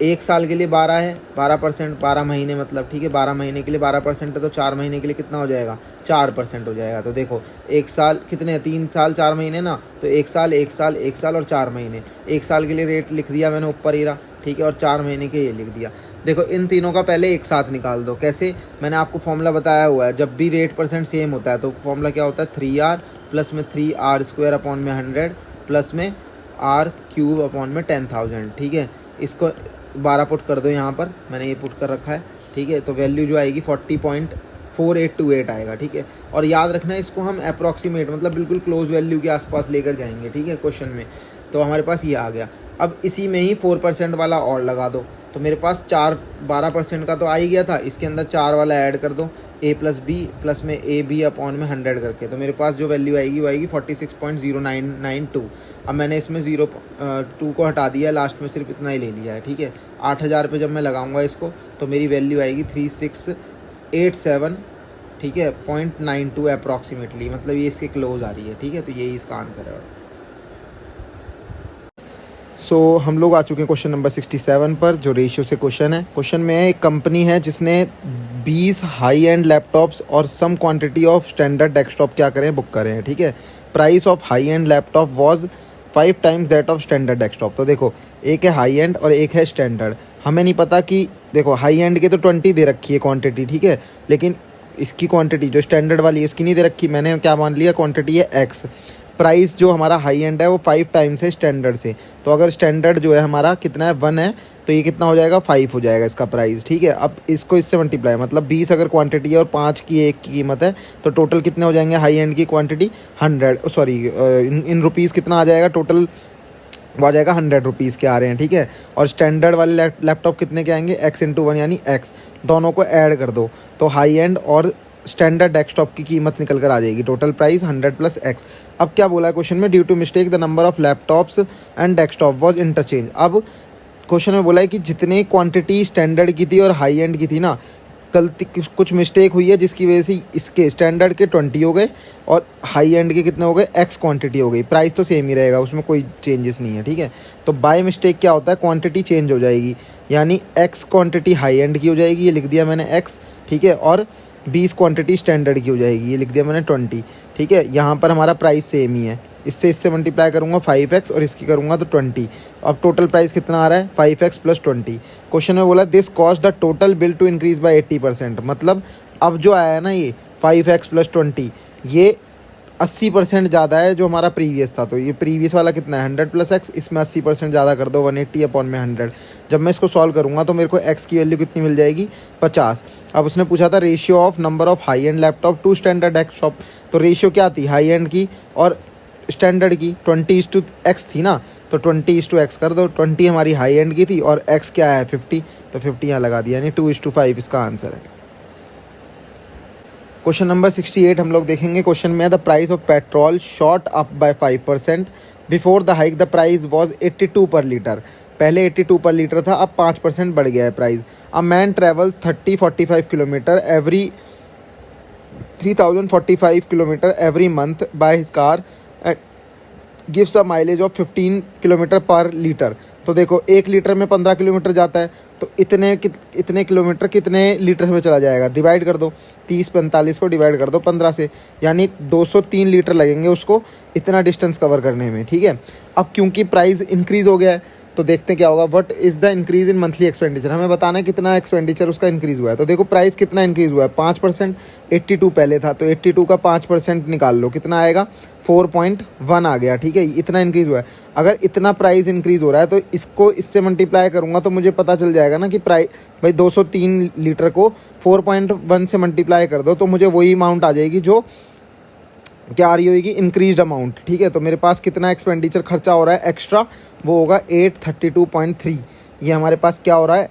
[SPEAKER 1] 1 साल के लिए 12 है, 12%, 12 महीने मतलब, ठीक है, 12 महीने के लिए 12% है, तो 4 महीने के लिए कितना हो जाएगा 4% हो जाएगा। तो देखो 1 साल कितने 3 साल 4 महीने ना, तो 1 साल 1 साल 1 साल और 4 महीने। 1 साल के लिए रेट लिख दिया मैंने ऊपर ही रहा, ठीक है, और 4 महीने के ये लिख दिया। देखो इन तीनों का पहले एक साथ निकाल दो। कैसे, मैंने आपको फॉर्मूला बताया हुआ है, जब भी रेट परसेंट सेम होता है तो फॉर्मूला क्या होता है 3r प्लस में 3r² अपॉन में 100 प्लस में r³ अपॉन में 10,000, ठीक है। इसको 12 पुट कर दो यहाँ पर, मैंने ये पुट कर रखा है, ठीक है। तो वैल्यू जो आएगी 40.4828 आएगा, ठीक है। और याद रखना इसको हम अप्रॉक्सीमेट मतलब बिल्कुल क्लोज वैल्यू के आसपास लेकर जाएंगे, ठीक है, क्वेश्चन में। तो हमारे पास ये आ गया। अब इसी में ही 4% वाला और लगा दो, तो मेरे पास 12% का तो आ ही गया था, इसके अंदर 4 वाला ऐड कर दो, a प्लस बी प्लस में ए बी अपॉन में 100 करके, तो मेरे पास जो वैल्यू आएगी वो आएगी 46.0992। अब मैंने इसमें 0.2 को हटा दिया, लास्ट में सिर्फ इतना ही ले लिया है, ठीक है। 8000 पे जब मैं लगाऊंगा इसको तो मेरी वैल्यू आएगी 3687, ठीक है, 0.92 अप्रॉक्सीमेटली, मतलब ये इसके क्लोज आ रही है, ठीक है। तो यही इसका आंसर है। सो हम लोग आ चुके हैं क्वेश्चन नंबर 67 पर, जो रेशियो से क्वेश्चन है। क्वेश्चन में एक कंपनी है जिसने 20 हाई एंड लैपटॉप्स और sum quantity of standard desktop क्या करें बुक करें हैं, ठीक है। Price of high end laptop was 5 times that of standard desktop. तो देखो एक है हाई एंड और एक है स्टैंडर्ड। हमें नहीं पता कि देखो हाई एंड के तो 20 दे रखी है क्वांटिटी, ठीक है, लेकिन इसकी क्वांटिटी जो स्टैंडर्ड वाली है इसकी नहीं दे रखी। मैंने क्या मान लिया क्वांटिटी है एक्स। प्राइस जो हमारा हाई एंड है वो 5 टाइम्स है स्टैंडर्ड से। तो अगर स्टैंडर्ड जो है हमारा कितना है 1 है, तो ये कितना हो जाएगा 5 हो जाएगा इसका प्राइस, ठीक है। अब इसको इससे मल्टीप्लाई, मतलब 20 अगर क्वांटिटी है और 5 की एक की कीमत है, तो टोटल कितने हो जाएंगे हाई एंड की क्वांटिटी 100, सॉरी इन रुपीज़ कितना आ जाएगा टोटल, वो आ जाएगा 100 रुपीज़ के आ रहे हैं, ठीक है। और स्टैंडर्ड वाले लैपटॉप कितने के आएंगे, x/1 यानी x, दोनों को ऐड कर दो तो हाई एंड और स्टैंडर्ड डेस्कटॉप की कीमत निकल कर आ जाएगी, टोटल प्राइस 100 + x। अब क्या बोला है क्वेश्चन में, due to mistake the number of laptops and desktop was interchange. अब क्वेश्चन में बोला है कि जितने क्वांटिटी स्टैंडर्ड की थी और हाई एंड की थी ना, गलती कुछ मिस्टेक हुई है जिसकी वजह से इसके स्टैंडर्ड के 20 हो गए और हाई एंड के कितने हो गए, x क्वांटिटी हो गई। प्राइस तो सेम ही रहेगा, उसमें कोई चेंजेस नहीं है, ठीक है। तो बाय मिस्टेक क्या होता है, क्वांटिटी चेंज हो जाएगी, यानी x क्वांटिटी हाई एंड की हो जाएगी, ये लिख दिया मैंने x, ठीक है, और 20 क्वांटिटी स्टैंडर्ड की हो जाएगी, ये लिख दिया मैंने 20, ठीक है। यहाँ पर हमारा प्राइस सेम ही है, इससे मल्टीप्लाई करूँगा 5x और इसकी करूँगा तो 20। अब टोटल प्राइस कितना आ रहा है 5x + 20। क्वेश्चन में बोला this cost the total bill to increase by 80%, मतलब अब जो आया है ना ये 5x + 20, ये 80% ज़्यादा है जो हमारा प्रीवियस था। तो ये प्रीवियस वाला कितना है 100 + x, इसमें 80% ज़्यादा कर दो 180/100। जब मैं इसको सॉल्व करूँगा तो मेरे को x की वैल्यू कितनी मिल जाएगी 50। अब उसने पूछा था ratio of number of high end laptop to standard desktop, तो रेशियो क्या थी हाई एंड की और स्टैंडर्ड की 20:x थी ना, तो 20:x कर दो, 20 हमारी हाई एंड की थी और x क्या है 50, तो 50 यहाँ लगा दिया, यानी 2:5 इसका आंसर है। क्वेश्चन नंबर 68 हम लोग देखेंगे। क्वेश्चन में the price of petrol shot up by 5%, before the hike the price was 82 पर लीटर, पहले 82 पर लीटर था, अब 5% बढ़ गया है price. A man travels 30-45 kilometre every 3045 kilometre every month by his car, gives a mileage of 15 kilometre पर litre. तो देखो 1 लीटर में 15 किलोमीटर जाता है, तो इतने किलोमीटर कितने लीटर में चला जाएगा, डिवाइड कर दो, 30-45 को डिवाइड कर दो 15 से, यानी 203 लीटर लगेंगे उसको इतना डिस्टेंस कवर करने में, ठीक है। अब क्योंकि प्राइस इंक्रीज़ हो गया है तो देखते हैं क्या होगा, what is the increase in monthly expenditure, हमें बताना है कितना एक्सपेंडिचर उसका इंक्रीज़ हुआ है। तो देखो प्राइस कितना इंक्रीज़ हुआ है 5%, 82 पहले था, तो 82 का 5% निकाल लो, कितना आएगा 4.1 आ गया, ठीक है, इतना इंक्रीज़ हुआ है। अगर इतना प्राइस इंक्रीज़ हो रहा है तो इसको इससे मल्टीप्लाई करूँगा तो मुझे पता चल जाएगा ना कि प्राइस भाई 203 लीटर को 4.1 से मल्टीप्लाई कर दो तो मुझे वही अमाउंट आ जाएगी जो क्या आ रही होगी इंक्रीज्ड अमाउंट, ठीक है। तो मेरे पास कितना एक्सपेंडिचर खर्चा हो रहा है एक्स्ट्रा, वो होगा 832.3, ये हमारे पास क्या हो रहा है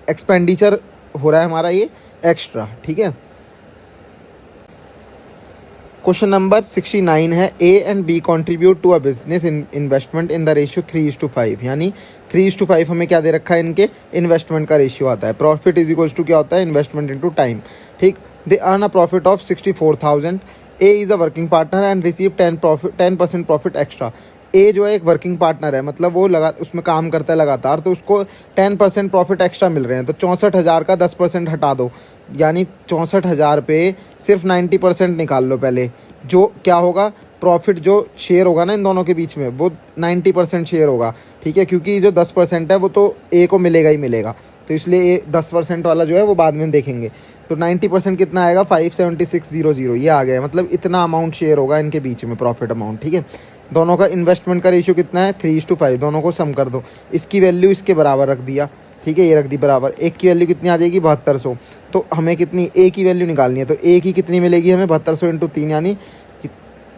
[SPEAKER 1] एक्सपेंडिचर हो रहा है हमारा ये एक्स्ट्रा, ठीक है। क्वेश्चन नंबर 69 है, A and B contribute to a business investment in the ratio 3:5, यानी 3:5 हमें क्या दे रखा है, इनके इन्वेस्टमेंट का रेशियो आता है। प्रॉफिट इज इक्वल्स टू क्या होता है इन्वेस्टमेंट इनटू टाइम, ठीक। They earn a profit of 64,000, A is a working partner and receive 10% profit extra. A जो है एक वर्किंग पार्टनर है, मतलब वो उसमें काम करता है लगातार, तो उसको 10% प्रॉफिट एक्स्ट्रा मिल रहे हैं। तो 64,000 का 10% हटा दो, यानी 64,000 पे सिर्फ 90% निकाल लो पहले, जो क्या होगा प्रॉफिट जो शेयर होगा ना इन दोनों के बीच में वो 90% शेयर होगा, ठीक है, क्योंकि जो 10% है वो तो ए को मिलेगा ही मिलेगा, तो इसलिए ये 10% वाला जो है वो बाद में देखेंगे। तो 90% कितना आएगा 576,000, ये आ गया, मतलब इतना अमाउंट शेयर होगा इनके बीच में प्रॉफिट अमाउंट, ठीक है। दोनों का इन्वेस्टमेंट का रेशियो कितना है 3:5, दोनों को सम कर दो, इसकी वैल्यू इसके बराबर रख दिया, ठीक है, ये रख दी बराबर। एक की वैल्यू कितनी आ जाएगी 7200, तो हमें कितनी ए की वैल्यू निकालनी है, तो ए की कितनी मिलेगी हमें 7200 × 3 यानी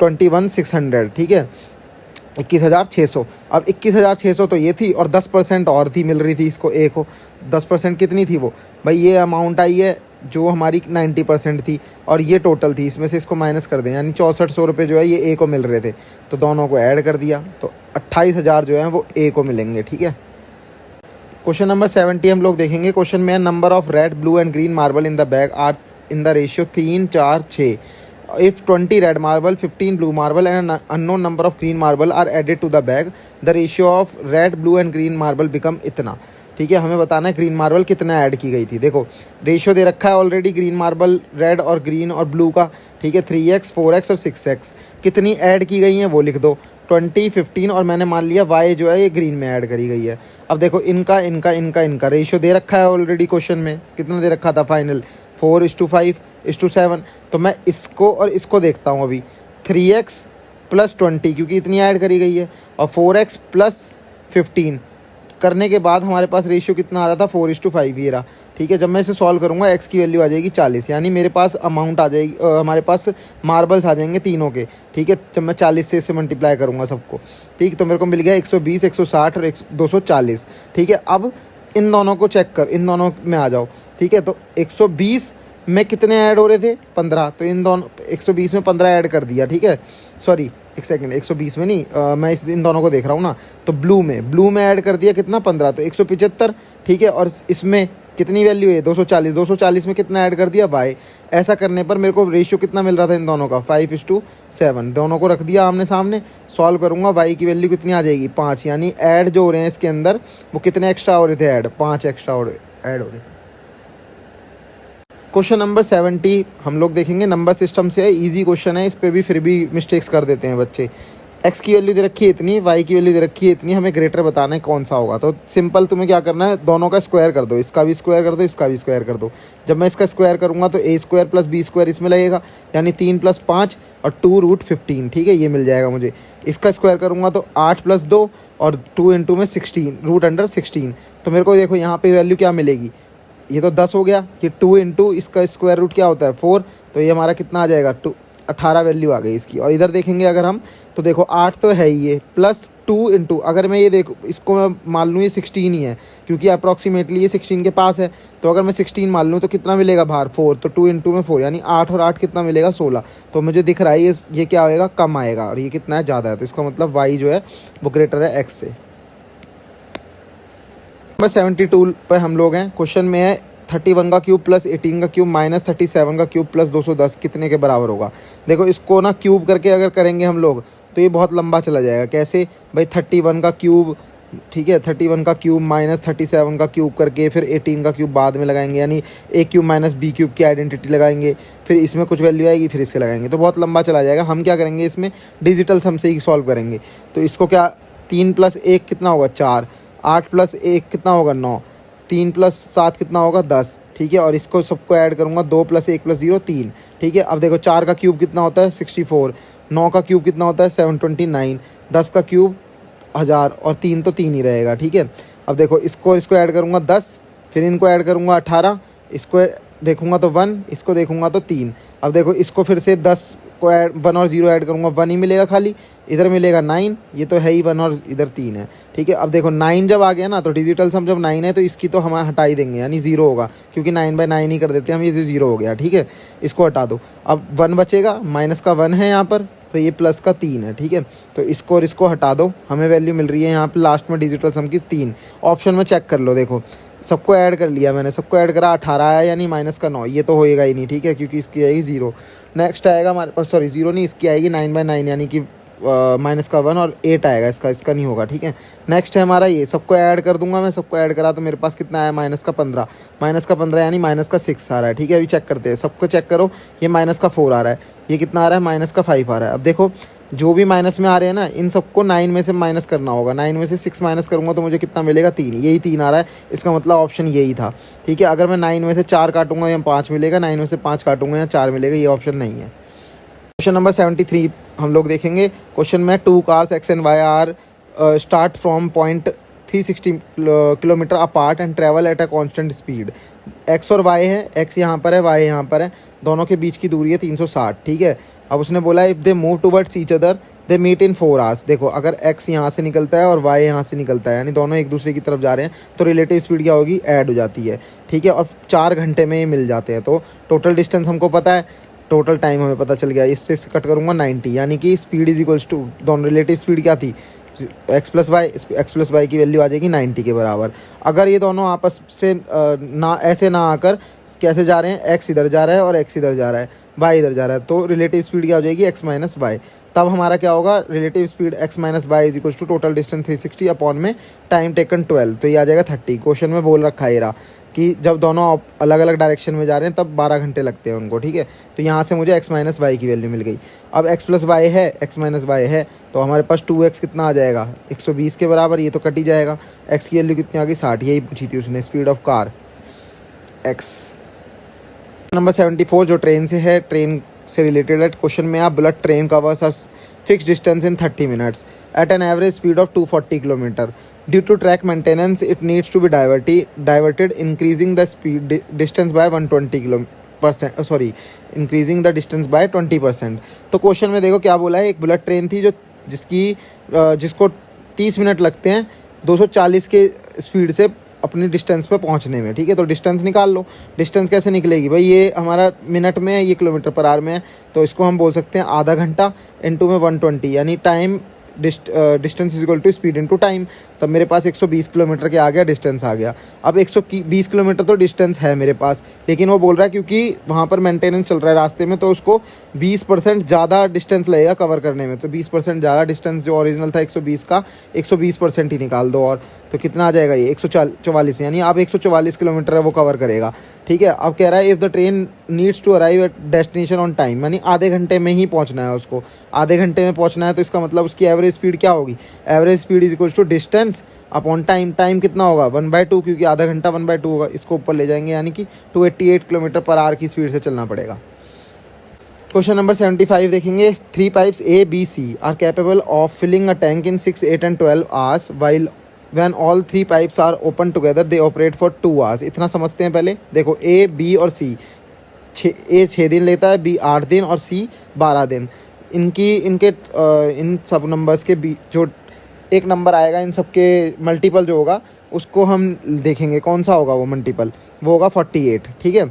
[SPEAKER 1] 21,600, ठीक है, 21,600। अब 21,600 तो ये थी और 10% और थी मिल रही थी इसको ए को, 10% कितनी थी वो भाई, ये अमाउंट आई है जो हमारी 90% थी और ये टोटल थी, इसमें से इसको माइनस कर दें, यानी 6400 रुपये जो है ये ए को मिल रहे थे, तो दोनों को ऐड कर दिया तो 28,000 जो है वो ए को मिलेंगे, ठीक है। क्वेश्चन नंबर 70 हम लोग देखेंगे। क्वेश्चन में number of red blue and green marble in the bag are in the ratio 3, 4, 6। If 20 red marble, 15 blue marble and an unknown number of green marble are added to the bag, the ratio of red, blue and green marble become इतना, ठीक है। हमें बताना है green marble कितना add की गई थी। देखो रेशियो दे रखा है ऑलरेडी ग्रीन मार्बल रेड और ग्रीन और ब्लू का, ठीक है, 3x, 4x और 6x। कितनी ऐड की गई हैं वो लिख दो, 20, 15 और मैंने मान लिया y जो है ये ग्रीन में ऐड करी गई है। अब देखो इनका इनका इनका इनका रेशियो दे रखा है ऑलरेडी क्वेश्चन में, कितना दे रखा था फाइनल 4:5:7। तो मैं इसको और इसको देखता हूँ अभी, 3x प्लस 20 क्योंकि इतनी ऐड करी गई है, और 4x प्लस 15 करने के बाद हमारे पास रेशियो कितना आ रहा था 4:5 ये रहा। ठीक है, जब मैं इसे सॉल्व करूंगा x की वैल्यू आ जाएगी 40, यानी मेरे पास अमाउंट आ जाएगी, हमारे पास मार्बल्स आ जाएंगे तीनों के। ठीक है, जब मैं 40 से इसे मल्टीप्लाई करूंगा सबको, ठीक, तो मेरे को मिल गया 120, 160 और 240। ठीक है, अब इन दोनों को चेक कर, इन दोनों में आ जाओ। ठीक है, तो 120 में कितने ऐड हो रहे थे 15, तो इन दोनों 120 में 15 ऐड कर दिया। ठीक है, सॉरी एक सेकंड, 120 में नहीं, मैं इन दोनों को देख रहा हूँ ना, तो ब्लू में ऐड कर दिया कितना 15, तो 175। ठीक है, और इसमें कितनी वैल्यू है 240, 240 में कितना ऐड कर दिया y। ऐसा करने पर मेरे को रेशियो कितना मिल रहा था इन दोनों का 5:7। दोनों को रख दिया आमने सामने, सॉल्व करूंगा, y की वैल्यू कितनी आ जाएगी 5, यानी ऐड जो हो रहे हैं इसके अंदर वो कितने एक्स्ट्रा हो रहे थे, ऐड 5 एक्स्ट्रा ऐड हो रहे थे। क्वेश्चन नंबर 70 हम लोग देखेंगे, नंबर सिस्टम से है, इजी क्वेश्चन है, इस पे भी फिर भी मिस्टेक्स कर देते हैं बच्चे। x की वैल्यू दे रखी है इतनी, y की वैल्यू दे रखी है इतनी, हमें ग्रेटर बताना है कौन सा होगा। तो सिंपल तुम्हें क्या करना है, दोनों का स्क्वायर कर दो, इसका भी स्क्वायर कर दो, इसका भी स्क्वायर कर दो। जब मैं इसका स्क्वायर करूंगा तो a² प्लस b² इसमें लगेगा, यानी 3 + 5 और 2√15। ठीक है, ये मिल जाएगा मुझे। इसका स्क्वायर करूंगा तो 8 + 2 और 2 × में 16, √16। तो मेरे को देखो यहाँ पे वैल्यू क्या मिलेगी, ये तो 10 हो गया, ये 2 × इसका स्क्वायर रूट क्या होता है 4, तो ये हमारा कितना आ जाएगा 18 वैल्यू आ गई इसकी। और इधर देखेंगे अगर हम, तो देखो 8 तो है ही, ये प्लस 2 × अगर मैं ये देखो इसको मैं मान लूँ ये 16 ही है, क्योंकि अप्रॉक्सीमेटली ये 16 के पास है, तो अगर मैं 16 मान लूँ तो कितना मिलेगा बाहर 4, तो 2 × में 4, यानी 8 और 8 कितना मिलेगा 16। तो मुझे दिख रहा है ये क्या आएगा, कम आएगा, और ये कितना है ज़्यादा है, तो इसका मतलब y जो है वो ग्रेटर है x से। नंबर 72 पर हम लोग हैं, क्वेश्चन में है 31 का क्यूब प्लस 18 का क्यूब माइनस 37 का क्यूब प्लस 210 कितने के बराबर होगा। देखो इसको ना क्यूब करके अगर करेंगे हम लोग तो ये बहुत लंबा चला जाएगा। कैसे भाई, 31 का क्यूब, ठीक है, 31 का क्यूब माइनस 37 का क्यूब करके फिर 18 का क्यूब बाद में लगाएंगे, यानी a³ माइनस b³ की आइडेंटिटी लगाएंगे, फिर इसमें कुछ वैल्यू आएगी, फिर इसके लगाएंगे, तो बहुत लंबा चला जाएगा। हम क्या करेंगे, इसमें डिजिटल सम से ही सॉल्व करेंगे। तो इसको क्या, 3 + 1 कितना होगा 4, 8 + 1 कितना होगा 9, 3 + 7 कितना होगा 10। ठीक है, और इसको सबको ऐड करूंगा, 2 + 1 + 0 3। ठीक है, अब देखो 4 का क्यूब कितना होता है 64, 9 का क्यूब कितना होता है 729, 10 का क्यूब 1000, और 3 तो 3 ही रहेगा। ठीक है, अब देखो इसको ऐड करूंगा 10, फिर इनको ऐड करूंगा 18, इसको देखूंगा तो 1, इसको देखूंगा तो 3। अब देखो इसको फिर से 10 को 1 और 0 ऐड करूंगा, 1 ही मिलेगा खाली, इधर मिलेगा 9, ये तो है ही 1 और इधर 3 है। ठीक है, अब देखो 9 जब आ गया ना, तो डिजिटल सम जब 9 है तो इसकी तो हम हटा ही देंगे, यानी 0 होगा, क्योंकि 9/9 ही कर देते हैं हम, ये 0 हो गया। ठीक है, इसको हटा दो, अब 1 बचेगा, माइनस का 1 है यहाँ पर, तो ये प्लस का 3 है। ठीक है, तो इसको और इसको हटा दो, हमें वैल्यू मिल रही है यहाँ पर लास्ट में डिजिटल सम की 3। ऑप्शन में चेक कर लो, देखो सबको ऐड कर लिया मैंने, सबको ऐड करा 18 आया, यानी माइनस का 9, ये तो होएगा ही नहीं। ठीक है, क्योंकि इसकी आएगी 0। नेक्स्ट आएगा हमारे पास, सॉरी 0 नहीं, इसकी आएगी 9/9, यानी कि माइनस का 1 और 8 आएगा, इसका नहीं होगा। ठीक है, नेक्स्ट है हमारा ये, सबको ऐड कर दूंगा मैं, सबको ऐड करा तो मेरे पास कितना आया माइनस का 15, यानी माइनस का 6 आ रहा है। ठीक है, अभी चेक करते हैं, सबको चेक करो, ये माइनस का 4 आ रहा है, ये कितना आ रहा है माइनस का 5 आ रहा है। अब देखो जो भी माइनस में आ रहे हैं ना, इन सबको 9 में से माइनस करना होगा, 9 में से 6 माइनस करूंगा तो मुझे कितना मिलेगा 3, यही 3 आ रहा है, इसका मतलब ऑप्शन यही था। ठीक है, अगर मैं 9 में से 4 काटूंगा या 5 मिलेगा, 9 में से 5 काटूंगा या 4 मिलेगा, ये ऑप्शन नहीं है। क्वेश्चन नंबर 73 हम लोग देखेंगे, क्वेश्चन में 2 cars x and y are start from point 360 kilometre apart and travel at a constant speed. x और y है, x यहाँ पर है, y यहाँ पर है, दोनों के बीच की दूरी है 360। ठीक है, अब उसने बोला if they move towards each other they meet in 4 hours. देखो अगर x यहाँ से निकलता है और y यहाँ से निकलता है, यानी दोनों एक दूसरे की तरफ जा रहे हैं, तो रिलेटिव स्पीड क्या होगी, ऐड हो जाती है। ठीक है, और 4 घंटे में ये मिल जाते हैं, तो टोटल डिस्टेंस हमको पता है, टोटल टाइम हमें पता चल गया, इससे कट करूँगा 90, यानी कि स्पीड इज इक्वल्स टू, दोनों रिलेटिव स्पीड क्या थी x + y की वैल्यू आ जाएगी 90 के बराबर। अगर ये दोनों आपस से ना ऐसे ना आकर कैसे जा रहे हैं, x इधर जा रहा है और x इधर जा रहा है, y इधर जा रहा है, तो रिलेटिव स्पीड क्या हो जाएगी x - y। तब हमारा क्या होगा, relative speed x - y is equal to total distance 360 upon में टाइम टेकन 12, तो ये आ जाएगा 30। क्वेश्चन में बोल रखा है कि जब दोनों अलग अलग डायरेक्शन में जा रहे हैं तब 12 घंटे लगते हैं उनको। ठीक है, तो यहाँ से मुझे x - y की वैल्यू मिल गई। अब x + y है, x - y है, तो हमारे पास 2x कितना आ जाएगा 120 के बराबर, ये तो कट ही जाएगा। x की वैल्यू कितनी आ गई 60, यही पूछी थी उसने, speed of car x। Number 74 जो ट्रेन से है, ट्रेन से रिलेटेड है। क्वेश्चन में आप bullet train covers a fix distance in 30 minutes at an average speed of 240 kilometre. Due to track maintenance it needs to be diverted increasing the speed distance by 120% sorry increasing the distance by 20%। तो question में देखो क्या बोला है, एक bullet train थी जो जिसको 30 मिनट लगते हैं 240 के स्पीड से अपनी डिस्टेंस पे पहुंचने में। ठीक है, तो डिस्टेंस निकाल लो। डिस्टेंस कैसे निकलेगी भाई, ये हमारा मिनट में है, ये किलोमीटर पर आवर में है, तो इसको हम बोल सकते हैं आधा घंटा इनटू में 120 यानी time distance is equal to speed into time. तब मेरे पास 120 किलोमीटर के आ गया, डिस्टेंस आ गया। अब 120 किलोमीटर तो डिस्टेंस है मेरे पास, लेकिन वो बोल रहा है क्योंकि वहाँ पर मेंटेनेंस चल रहा है रास्ते में, तो उसको 20% ज़्यादा डिस्टेंस लगेगा कवर करने में। तो 20% ज़्यादा डिस्टेंस जो ओरिजिनल था 120 का, 120% ही निकाल दो, और तो कितना आ जाएगा ये 144, यानी अब 144 किलोमीटर है वो कवर करेगा। ठीक है, अब कह रहा है if the train needs to arrive at destination on time, यानी आधे घंटे में ही पहुंचना है उसको, आधे घंटे में पहुंचना है, तो इसका मतलब उसकी एवरेज स्पीड क्या होगी, average speed is equal to distance upon time. Time कितना होगा 1/2, क्योंकि आधा घंटा 1/2 होगा, इसको ऊपर ले जाएंगे, यानी कि 288 किलोमीटर पर आवर की स्पीड से चलना पड़ेगा। क्वेश्चन नंबर 75 देखेंगे। 3 pipes A, B, C are capable of filling a tank in 6, 8 and 12 hours while when all 3 pipes are open together they operate for 2 hours। इतना समझते हैं पहले। देखो A, B और C, A 6 दिन लेता है, B 8 दिन और C 12 दिन। इन सब नंबर्स के जो एक नंबर आएगा, इन सब के मल्टीपल जो होगा उसको हम देखेंगे कौन सा होगा वो मल्टीपल, वो होगा 48। ठीक है,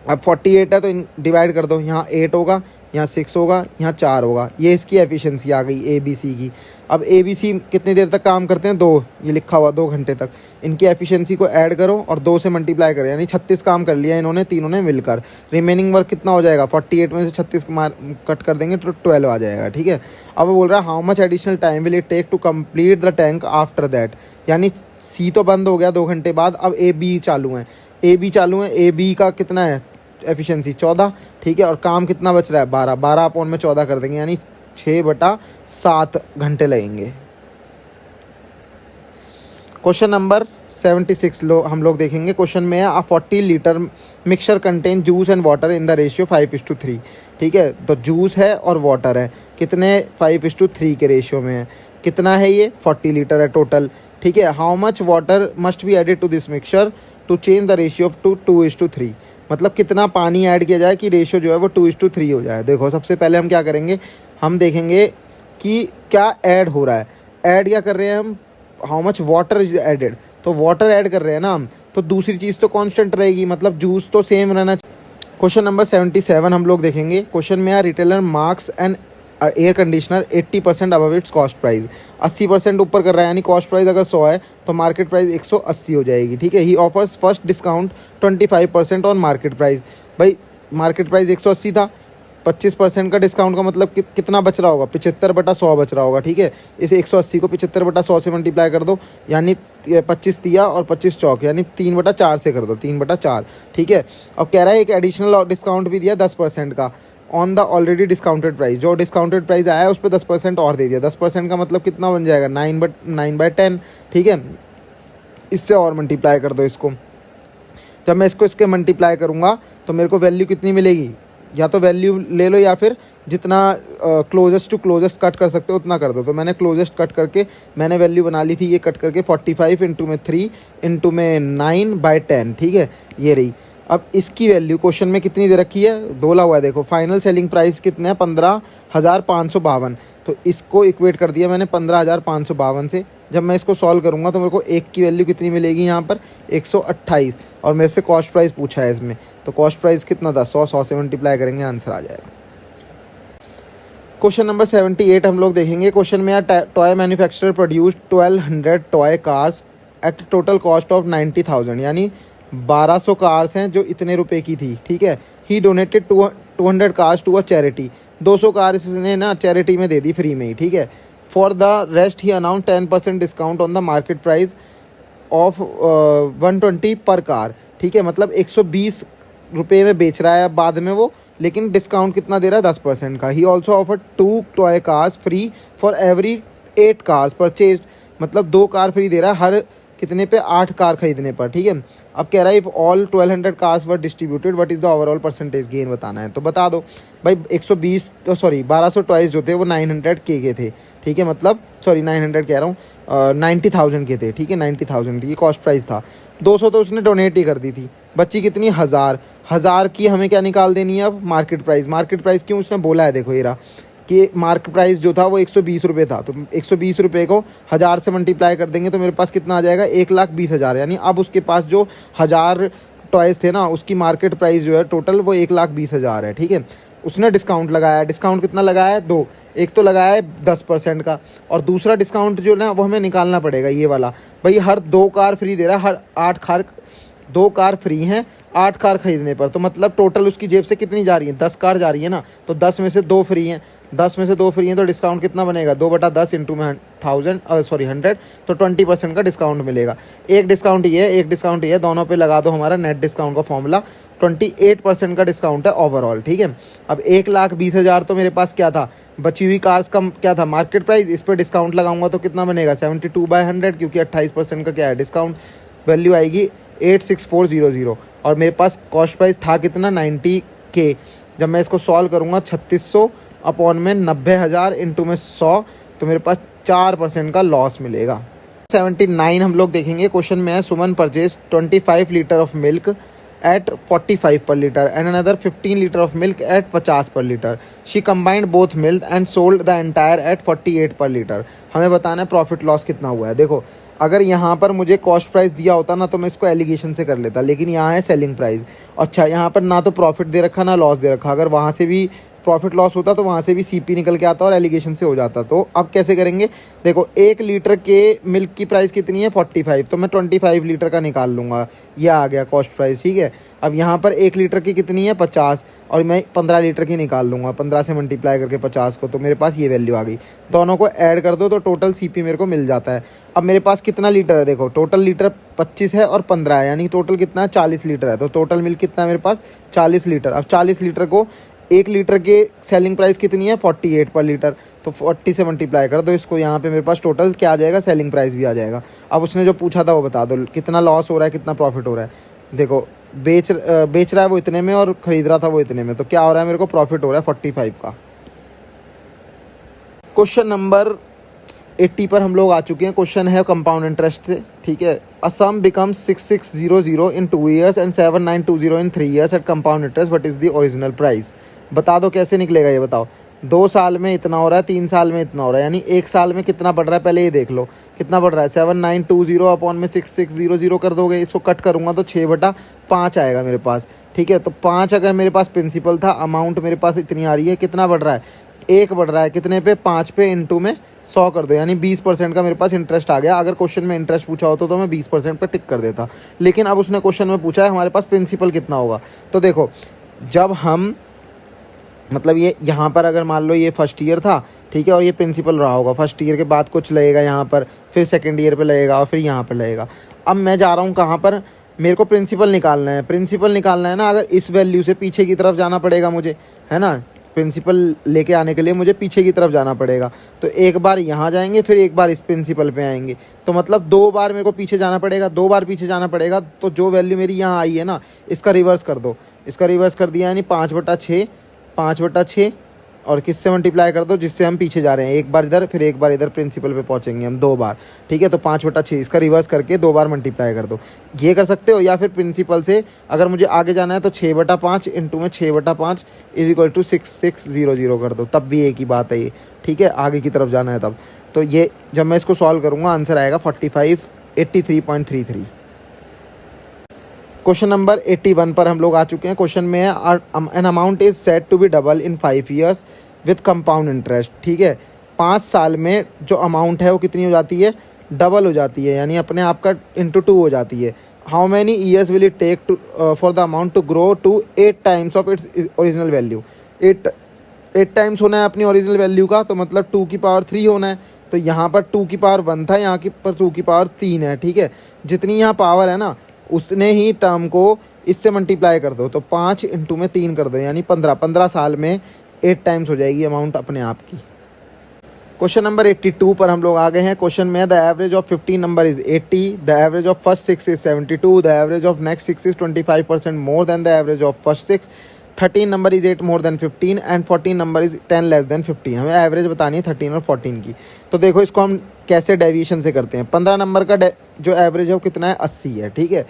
[SPEAKER 1] अब 48 है तो डिवाइड कर दो, यहाँ 8 होगा, यहाँ 6 होगा, यहाँ 4 होगा। ये इसकी एफिशिएंसी आ गई ए बी सी की। अब ए बी सी कितनी देर तक काम करते हैं, 2, ये लिखा हुआ 2 घंटे तक। इनकी एफिशिएंसी को ऐड करो और 2 से मल्टीप्लाई करो, यानी 36 काम कर लिया इन्होंने तीनों ने मिलकर। रिमेनिंग वर्क कितना हो जाएगा, 48 में से 36 कट कर देंगे तो 12 आ जाएगा। ठीक है, अब वो बोल रहा है how much additional time will it take to complete the tank after that, यानी सी तो बंद हो गया 2 घंटे बाद, अब ए बी चालू है, ए बी का कितना है एफिशिएंसी 14। ठीक है, और काम कितना बच रहा है 12 अपॉन में 14 कर देंगे, यानी 6/7 घंटे लगेंगे। क्वेश्चन नंबर 76 हम लोग देखेंगे। क्वेश्चन में है 40 litre mixture contain juice and water in the ratio 5:3। ठीक है, तो जूस है और वाटर है, कितने 5:3 के रेशियो में है, कितना है ये 40 लीटर है टोटल। ठीक है, how much water must be added to this mixture to change the ratio to 2:3, मतलब कितना पानी ऐड किया जाए कि रेशियो जो है वो 2:3 हो जाए। देखो सबसे पहले हम क्या करेंगे, हम देखेंगे कि क्या ऐड हो रहा है, ऐड क्या कर रहे हैं हम, how much water is added, तो वाटर ऐड कर रहे हैं ना हम, तो दूसरी चीज़ तो कांस्टेंट रहेगी, मतलब जूस तो सेम रहना चाहिए। क्वेश्चन नंबर 77 हम लोग देखेंगे। क्वेश्चन में retailer marks and air conditioner 80% above it's cost price, 80% ऊपर कर रहा है, यानी कॉस्ट प्राइस अगर 100 है तो मार्केट प्राइस 180 हो जाएगी। ठीक है, he offers first discount 25% on market price. भाई मार्केट प्राइस 180 था, 25% का डिस्काउंट का मतलब कितना बच रहा होगा, 75/100 बच रहा होगा। ठीक है, इस 180 को 75/100 से मल्टीप्लाई कर दो, यानी 25 तिया और 25 चौक, यानी 3/4 से कर दो, 3/4। ठीक है, अब कह रहा है एक एडिशनल डिस्काउंट भी दिया 10% का on the already discounted price, जो डिस्काउंटेड प्राइस आया है उस पर 10% और दे दिया। 10% का मतलब कितना बन जाएगा 9/10। ठीक है, इससे और मल्टीप्लाई कर दो इसको। जब मैं इसको इसके मल्टीप्लाई करूँगा तो मेरे को वैल्यू कितनी मिलेगी, या तो वैल्यू ले लो या फिर जितना क्लोजेस्ट टू क्लोजेस्ट कट कर सकते हो उतना कर दो। तो मैंने क्लोजेस्ट कट करके मैंने वैल्यू बना ली थी, ये कट करके 45 इंटू में 3 इंटू में 9/10। ठीक है, ये रही। अब इसकी वैल्यू क्वेश्चन में कितनी दे रखी है, बोला हुआ है, देखो फाइनल सेलिंग प्राइस कितने हैं 15,552, तो इसको इक्वेट कर दिया मैंने 15,552 से। जब मैं इसको सॉल्व करूंगा तो मेरे को एक की वैल्यू कितनी मिलेगी यहाँ पर 128, और मेरे से कॉस्ट प्राइस पूछा है इसमें, तो कॉस्ट प्राइस कितना था 100 से मल्टीप्लाई करेंगे आंसर आ जाएगा। क्वेश्चन नंबर 78 हम लोग देखेंगे। क्वेश्चन में toy manufacturer produced 1200 toy cars at total cost of 90,000, यानी 1200 कार्स हैं जो इतने रुपए की थी। ठीक है, he donated 200 cars to a charity, 200 car इसने ना चैरिटी में दे दी फ्री में ही। ठीक है, for the rest he announce 10% discount on the market price of 120 पर कार। ठीक है, मतलब 120 रुपये में बेच रहा है बाद में वो, लेकिन डिस्काउंट कितना दे रहा है 10% का। He also offer 2 toy cars free for every 8 cars purchase, मतलब 2 कार फ्री दे रहा है हर कितने पे 8 कार खरीदने पर। ठीक है, अब कह रहा है if all 1200 cars were distributed what is the overall percentage gain बताना है। तो बता दो भाई 120 सॉरी 1200 टॉयज़ जो थे वो 900 के थे, ठीक है, मतलब सॉरी 900 कह रहा हूँ 90,000 के थे, ठीक है, 90,000 ये कॉस्ट प्राइस था। 200 तो उसने डोनेट ही कर दी थी, बच्ची कितनी 1000 की हमें क्या निकाल देनी है अब मार्केट प्राइस। मार्केट प्राइस क्यों उसने बोला है, देखो ये रहा कि मार्केट प्राइस जो था वो 120 रुपये था, तो 120 रुपये को 1000 से मल्टीप्लाई कर देंगे तो मेरे पास कितना आ जाएगा 1,20,000। यानी अब उसके पास जो 1000 टॉयज़ थे ना उसकी मार्केट प्राइस जो है टोटल वो 1,20,000 है, ठीक है। उसने डिस्काउंट लगाया है, डिस्काउंट कितना लगाया है, दो, एक तो लगाया है 10% का और दूसरा डिस्काउंट जो ना वो हमें निकालना पड़ेगा ये वाला। भाई हर 2 कार फ्री दे रहा है, हर 8 कार 2 कार फ्री हैं 8 कार खरीदने पर, तो मतलब टोटल उसकी जेब से कितनी जा रही है 10 कार जा रही है ना, तो 10 में से 2 फ्री हैं, 10 में से 2 फ्री हैं तो डिस्काउंट कितना बनेगा 2/10 इंटू में 100, तो 20% का डिस्काउंट मिलेगा। एक डिस्काउंट ये है, एक डिस्काउंट ये है, दोनों पे लगा दो हमारा नेट डिस्काउंट का फॉर्मूला, 28% का डिस्काउंट है ओवरऑल, ठीक है। अब 1,20,000 तो मेरे पास क्या था, बची हुई कार्स का क्या था मार्केट प्राइस, इस पर डिस्काउंट लगाऊंगा तो कितना बनेगा 72/100 क्योंकि 28% का क्या है डिस्काउंट, वैल्यू आएगी 86400 और मेरे पास कॉस्ट प्राइस था कितना 90K। जब मैं इसको सॉल्व करूँगा 3600 अपॉन में 90,000 इंटू में 100 तो मेरे पास 4% का लॉस मिलेगा। 79 हम लोग देखेंगे, क्वेश्चन में है Suman purchase 25 litre of milk at 45 per litre and another 15 litre of milk at 50 per litre. She combined both milk and sold the entire at 48 per litre. हमें बताना है प्रॉफिट लॉस कितना हुआ है। देखो अगर यहाँ पर मुझे कॉस्ट प्राइस दिया होता ना तो मैं इसको एलिगेशन से कर लेता, लेकिन यहाँ है सेलिंग प्राइस। अच्छा यहाँ पर ना तो प्रॉफिट दे रखा ना लॉस दे रखा, अगर वहाँ से भी प्रॉफिट लॉस होता तो वहाँ से भी सीपी निकल के आता और एलिगेशन से हो जाता। तो अब कैसे करेंगे, देखो 1 लीटर के मिल्क की प्राइस कितनी है 45, तो मैं 25 लीटर का निकाल लूँगा, यह आ गया कॉस्ट प्राइस, ठीक है। अब यहाँ पर 1 लीटर की कितनी है 50 और मैं 15 लीटर की निकाल लूँगा, 15 से मल्टीप्लाई करके 50 को, तो मेरे पास ये वैल्यू आ गई। दोनों को ऐड कर दो तो टोटल सीपी मेरे को मिल जाता है। अब मेरे पास कितना लीटर है, देखो टोटल लीटर 25 है और 15 है, यानी टोटल कितना है 40 लीटर है, तो टोटल मिल्क कितना है मेरे पास 40 लीटर। अब 40 लीटर को 1 लीटर के सेलिंग प्राइस कितनी है 48 पर लीटर, तो 40 से मल्टीप्लाई कर दो इसको, यहाँ पे मेरे पास टोटल क्या आ जाएगा सेलिंग प्राइस भी आ जाएगा। अब उसने जो पूछा था वो बता दो कितना लॉस हो रहा है कितना प्रॉफिट हो रहा है। देखो बेच रहा है वो इतने में और खरीद रहा था वो इतने में, तो क्या हो रहा है मेरे को प्रॉफिट हो रहा है 45 का। क्वेश्चन नंबर 80 पर हम लोग आ चुके हैं। क्वेश्चन है कंपाउंड इंटरेस्ट से, ठीक है। A sum becomes 6600 in 2 years and 7920 in 3 years at compound interest, what is the original price. बता दो कैसे निकलेगा ये बताओ। 2 साल में इतना हो रहा है, 3 साल में इतना हो रहा है, यानी 1 साल में कितना बढ़ रहा है पहले ये देख लो कितना बढ़ रहा है। 7920 अपॉन में 6600 कर दोगे, इसको कट करूँगा तो 6/5 आएगा मेरे पास, ठीक है। तो 5 अगर मेरे पास प्रिंसिपल था, अमाउंट मेरे पास इतनी आ रही है, कितना बढ़ रहा है 1 बढ़ रहा है, कितने पे 5 पे इंटू में 100 कर दो, यानी 20% का मेरे पास इंटरेस्ट आ गया। अगर क्वेश्चन में इंटरेस्ट पूछा होता तो मैं 20% पे टिक कर देता, लेकिन अब उसने क्वेश्चन में पूछा है हमारे पास प्रिंसिपल कितना होगा। तो देखो जब हम मतलब ये यहाँ पर अगर मान लो ये फर्स्ट ईयर था, ठीक है, और ये प्रिंसिपल रहा होगा, फर्स्ट ईयर के बाद कुछ लगेगा यहाँ पर, फिर सेकेंड ईयर पे लगेगा और फिर यहाँ पर लगेगा। अब मैं जा रहा हूँ कहाँ पर, मेरे को प्रिंसिपल निकालना है, प्रिंसिपल निकालना है ना, अगर इस वैल्यू से पीछे की तरफ जाना पड़ेगा मुझे, है ना, प्रिंसिपल लेके आने के लिए मुझे पीछे की तरफ जाना पड़ेगा। तो एक बार यहाँ जाएंगे फिर एक बार इस प्रिंसिपल पे आएंगे, तो मतलब 2 बार मेरे को पीछे जाना पड़ेगा, 2 बार पीछे जाना पड़ेगा। तो जो वैल्यू मेरी यहाँ आई है ना इसका रिवर्स कर दो, इसका रिवर्स कर दिया यानी 5/6 और किससे मल्टीप्लाई कर दो जिससे हम पीछे जा रहे हैं, एक बार इधर फिर एक बार इधर प्रिंसिपल पे पहुंचेंगे हम 2 बार, ठीक है। तो 5/6 इसका रिवर्स करके 2 बार मल्टीप्लाई कर दो, ये कर सकते हो। या फिर प्रिंसिपल से अगर मुझे आगे जाना है तो 6/5 इंटू में 6/5 इज इक्वल टू 6600 कर दो, तब भी एक ही बात है ये, ठीक है, आगे की तरफ जाना है तब। तो ये जब मैं इसको सॉल्व करूँगा आंसर आएगा 4583.33। क्वेश्चन नंबर 81 पर हम लोग आ चुके हैं। क्वेश्चन में है an amount is set to be double in 5 years with compound interest, ठीक है। 5 साल में जो अमाउंट है वो कितनी हो जाती है, डबल हो जाती है, यानी अपने आप का इंटू 2 हो जाती है। How many years will it take to for the amount to grow to 8 times of its original value. 8 times होना है अपनी ओरिजिनल वैल्यू का, तो मतलब 2 की पावर 3 होना है। तो यहाँ पर 2 की पावर 1 था, यहाँ की पर 2 की पावर 3 है, ठीक है। जितनी यहाँ पावर है ना उतने ही टर्म को इससे मल्टीप्लाई कर दो, तो 5 इंटू में 3 कर दो, यानी 15 साल में 8 times हो जाएगी अमाउंट अपने आप की। क्वेश्चन नंबर 82 पर हम लोग आ गए हैं। क्वेश्चन में the average of 15 number is 80, the average of first 6 is 72, the average of next 6 is 25% more than the average of first 6, 13 number is 8 more than 15 and 14 number is 10 less than 15। हमें average बतानी है 13 और 14 की। तो देखो इसको हम कैसे डेविएशन से करते हैं। 15 नंबर का जो एवरेज है वो कितना है, 80 है, ठीक है।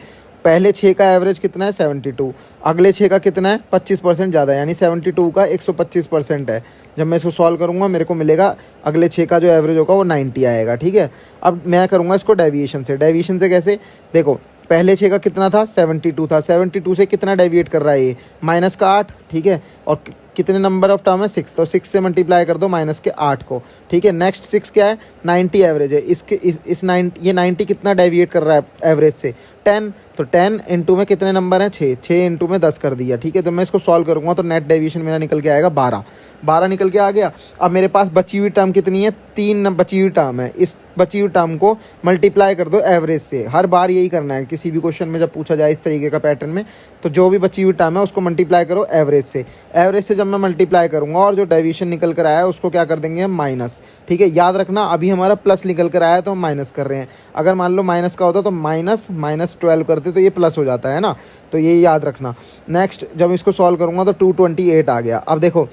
[SPEAKER 1] पहले 6 का एवरेज कितना है, 72। अगले 6 का कितना है, 25% ज़्यादा, यानी 72 का 125% है। जब मैं इसको सॉल्व करूँगा मेरे को मिलेगा अगले 6 का जो एवरेज होगा वो 90 आएगा, ठीक है। अब मैं करूँगा इसको डेविएशन से। डेविएशन से कैसे, देखो पहले 6 का कितना था, 72 था। 72 से कितना डेविएट कर रहा है ये, माइनस का 8, ठीक है। और कितने नंबर ऑफ टर्म है, 6, तो 6 से मल्टीप्लाई कर दो माइनस के 8 को, ठीक है। नेक्स्ट 6 क्या है, 90 एवरेज है। इसके इस 90, ये 90 कितना डेविएट कर रहा है एवरेज से, 10। तो 10 इंटू में कितने नंबर हैं, 6, 6 इंटू में 10 कर दिया, ठीक है। तो मैं इसको सॉल्व करूँगा तो नेट डेविएशन मेरा निकल के आएगा 12। 12 निकल के आ गया। अब मेरे पास बची हुई टर्म कितनी है, 3 बची हुई टर्म है। इस बची हुई टर्म को मल्टीप्लाई कर दो एवरेज से। हर बार यही करना है किसी भी क्वेश्चन में जब पूछा जाए इस तरीके का पैटर्न में, तो जो भी बची हुई टर्म है उसको मल्टीप्लाई करो एवरेज से। एवरेज से जब मैं मल्टीप्लाई करूंगा और जो डेविएशन निकल कर आया है उसको क्या कर देंगे हम, माइनस, ठीक है। याद रखना अभी हमारा प्लस निकल कर आया है तो हम माइनस कर रहे हैं। अगर मान लो माइनस का होता तो माइनस माइनस 12 करते तो ये प्लस हो जाता है ना, तो ये याद रखना। नेक्स्ट जब इसको सॉल्व करूंगा तो 228 आ गया। अब देखो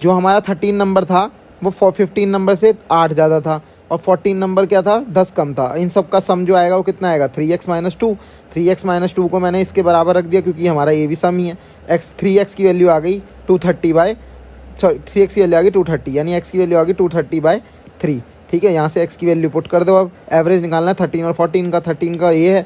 [SPEAKER 1] जो हमारा 13 नंबर था वो 15 नंबर से 8 ज़्यादा था, और 14 नंबर क्या था, 10 कम था। इन सब का सम जो आएगा वो कितना आएगा, 3x माइनस 2। 3x माइनस 2 को मैंने इसके बराबर रख दिया क्योंकि हमारा ये भी सम ही है। एक्स 3x की वैल्यू आ गई 230 बाई, सॉरी 3x की वैल्यू आ गई 230, यानी x की वैल्यू आ गई 230/3, ठीक है। यहाँ से x की वैल्यू पुट कर दो। अब एवरेज निकालना है 13 और 14 का। 13 का ये है,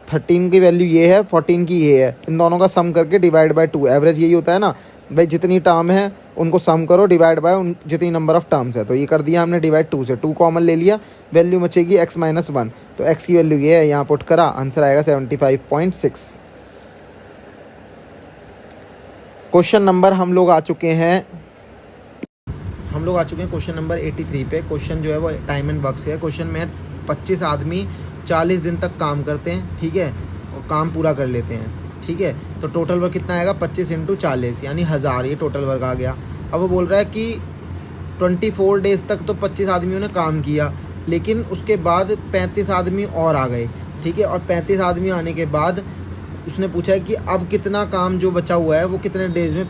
[SPEAKER 1] 13 की वैल्यू ये है, 14 की ये है। इन दोनों का सम करके डिवाइड बाय 2। एवरेज यही होता है ना भाई, जितनी टर्म है उनको सम करो डिवाइड बाय उन जितनी नंबर ऑफ टर्म्स है। तो ये कर दिया हमने डिवाइड 2 से, 2 कॉमन ले लिया, वैल्यू बचेगी x माइनस 1। तो x की वैल्यू ये है, यहाँ पुट करा, आंसर आएगा 75.6। क्वेश्चन नंबर हम लोग आ चुके हैं क्वेश्चन नंबर 83 पे। क्वेश्चन जो है वो टाइम एंड वर्क से है। क्वेश्चन में 25 आदमी 40 दिन तक काम करते हैं, ठीक है, और काम पूरा कर लेते हैं, ठीक है। तो टोटल वर्क कितना आएगा, 25 इंटू 40 यानी 1000, ये टोटल वर्क आ गया। अब वो बोल रहा है कि 24 डेज तक तो 25 आदमियों ने काम किया, लेकिन उसके बाद 35 आदमी और आ गए, ठीक है। और 35 आदमी आने के बाद उसने पूछा है कि अब कितना काम जो बचा हुआ है वो कितने डेज में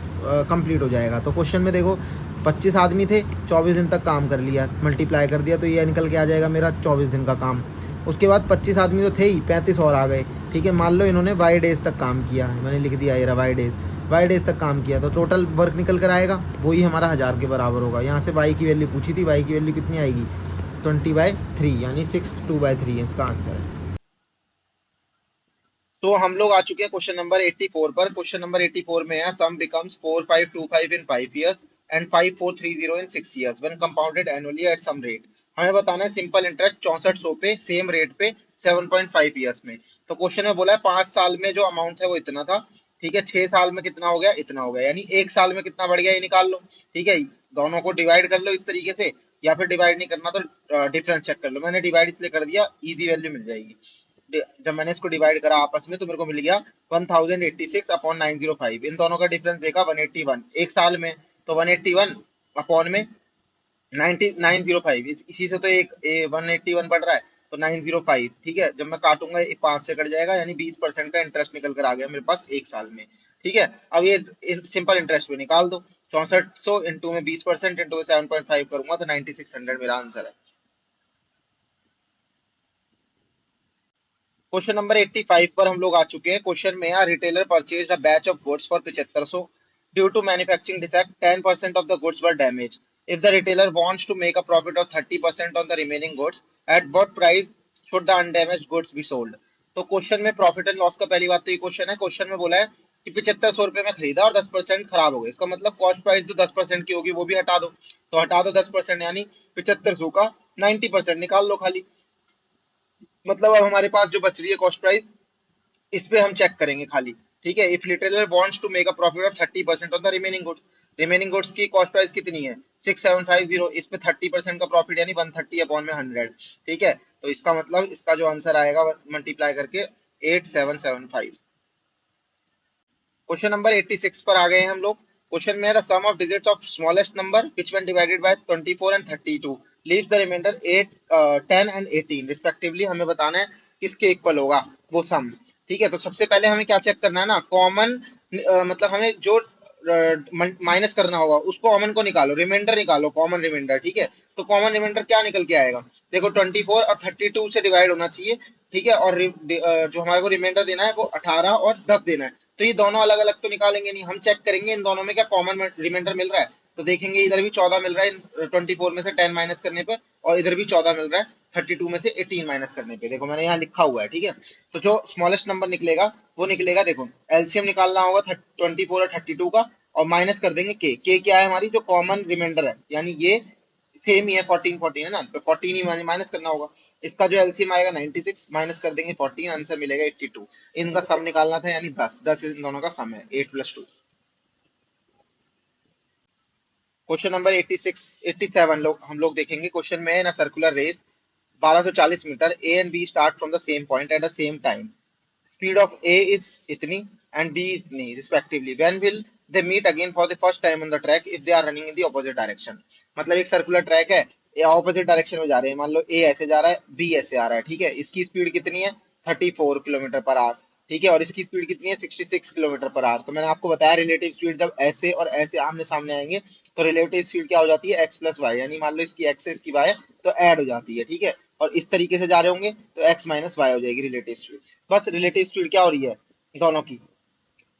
[SPEAKER 1] कंप्लीट हो जाएगा। तो क्वेश्चन में देखो 25 आदमी थे, 24 दिन तक काम कर लिया, मल्टीप्लाई कर दिया तो ये निकल के आ जाएगा मेरा 24 दिन का काम। उसके बाद 25 आदमी तो थे ही, 35 और आ गए, ठीक है। मान लो इन्होंने वाई डेज तक काम किया, मैंने लिख दिया ये रहा वाई डेज तक काम किया, तो टोटल वर्क निकल कर आएगा वही हमारा 1000 के बराबर होगा। यहाँ से वाई की वैल्यू पूछी थी, वाई की वैल्यू कितनी आएगी, 20/3 यानी 6/2/3 इसका आंसर है। तो हम लोग आ चुके हैं क्वेश्चन नंबर 84 पर। क्वेश्चन नंबर 84 में है sum becomes 4525 in 5 years and 5430 in 6 years when compounded annually at some rate. हमें बताना है सिंपल इंटरेस्ट 6400 पे सेम रेट पे 7.5 ईयर्स में। तो क्वेश्चन में बोला है 5 साल में जो अमाउंट है वो इतना था, ठीक है। 6 साल में कितना हो गया, इतना हो गया, यानी 1 साल में कितना बढ़ गया ये निकाल लो, ठीक है। दोनों को डिवाइड कर लो इस तरीके से, या फिर डिवाइड नहीं करना तो डिफरेंस चेक कर लो। मैंने डिवाइड इसलिए कर दिया, इजी वैल्यू मिल जाएगी। जब मैंने इसको डिवाइड करा आपस में तो मेरे को मिल गया 1086 अपॉन 905। इन दोनों का डिफरेंस देखा 181 एक साल में, तो 181 अपॉन में 905, इसी से तो एक 181 बढ़ रहा है, तो 905, ठीक है। जब मैं काटूंगा ये 5 से कट जाएगा, यानी 20% का इंटरेस्ट निकल कर आ गया मेरे पास एक साल में, ठीक है। अब ये सिंपल इंटरेस्ट पे निकाल दो, 6400 इंटू में 20% इंटू में 7.5 करूंगा तो 9600 मेरा आंसर है। क्वेश्चन नंबर 85 पर हम लोग आ चुके हैं। क्वेश्चन में है retailer purchase a batch of goods for 7500 due to manufacturing defect 10% of the goods were damage. If the retailer wants to make a profit of 30% on the remaining goods at what price should the undamaged goods be sold. तो question में profit and loss का पहली बात तो ये question है। Question में बोला है कि 7500 रुपए में खरीदा और 10% खराब हो गए, इसका मतलब कॉस्ट प्राइस जो 10% की होगी वो भी हटा दो, तो हटा दो 10%, यानी 7500 का 90% निकाल लो खाली। मतलब अब हमारे पास जो बच रही है कॉस्ट प्राइस, इस पे हम चेक करेंगे खाली, ठीक है। If retailer wants to make a profit of 30% of the remaining goods की कॉस्ट प्राइस कितनी है 6750, इस पे 30% का प्रॉफिट यानी 130 अपॉन में 100, ठीक है। तो इसका मतलब इसका जो आंसर आएगा मल्टीप्लाई करके 8775। क्वेश्चन नंबर 86 पर आ गए हैं हम लोग। क्वेश्चन में है the sum of digits of smallest number which when divided by 24 and 32 leaves the remainder 8 10 and 18 respectively. हमें बताना है किसके इक्वल होगा वो सम। ठीक है, तो सबसे पहले हमें क्या चेक करना है ना, कॉमन मतलब हमें जो माइनस करना होगा उसको कॉमन को निकालो, रिमाइंडर निकालो, कॉमन रिमाइंडर। ठीक है, तो कॉमन रिमाइंडर क्या निकल के आएगा, देखो 24 और 32 से डिवाइड होना चाहिए। ठीक है, और जो हमारे को रिमाइंडर देना है वो 18 और 10 देना है। तो ये दोनों अलग अलग तो निकालेंगे नहीं, हम चेक करेंगे इन दोनों में क्या कॉमन रिमाइंडर मिल रहा है। तो देखेंगे इधर भी 14 मिल रहा है 24 में से 10 माइनस करने पे, और इधर भी 14 मिल रहा है 32 में से 18 माइनस करने पे। देखो मैंने यहाँ लिखा हुआ है। ठीक है, तो जो स्मॉलेस्ट नंबर निकलेगा वो निकलेगा, देखो एलसीएम निकालना होगा 24 और 32 का, और माइनस कर देंगे के क्या है हमारी जो कॉमन रिमाइंडर है, यानी ये सेम ही है 14 14 है ना, तो 14 ही माइनस करना होगा। इसका जो एलसीएम आएगा 96, माइनस कर देंगे 14, आंसर मिलेगा 82। इनका सम निकालना था, यानी 10 10 इन दोनों का सम है 8 + 2। क्वेश्चन नंबर 86 87 हम लोग देखेंगे। क्वेश्चन में है ना, circular race 1240 metre, A and B start from the same point at the same time, speed of A is इतनी एंड बी इतनी respectively, when will they meet again for the first time on the track if they are running in the opposite direction. मतलब एक circular track है, ये opposite direction में जा रहे हैं, मान लो ए ऐसे जा रहा है, बी ऐसे आ रहा है। ठीक है, इसकी स्पीड कितनी है 34 किलोमीटर पर आवर। ठीक है, और इसकी स्पीड कितनी है 66 किलोमीटर पर आवर। तो मैंने आपको बताया रिलेटिव स्पीड जब ऐसे और ऐसे आमने सामने आएंगे तो रिलेटिव स्पीड क्या हो जाती है, एक्स प्लस वाई, यानी मान लो इसकी एक्स है इसकी वाई है तो ऐड हो जाती है। ठीक है, और इस तरीके से जा रहे होंगे तो एक्स माइनस वाई हो जाएगी रिलेटिव स्पीड। बस रिलेटिव स्पीड क्या हो रही है, दोनों की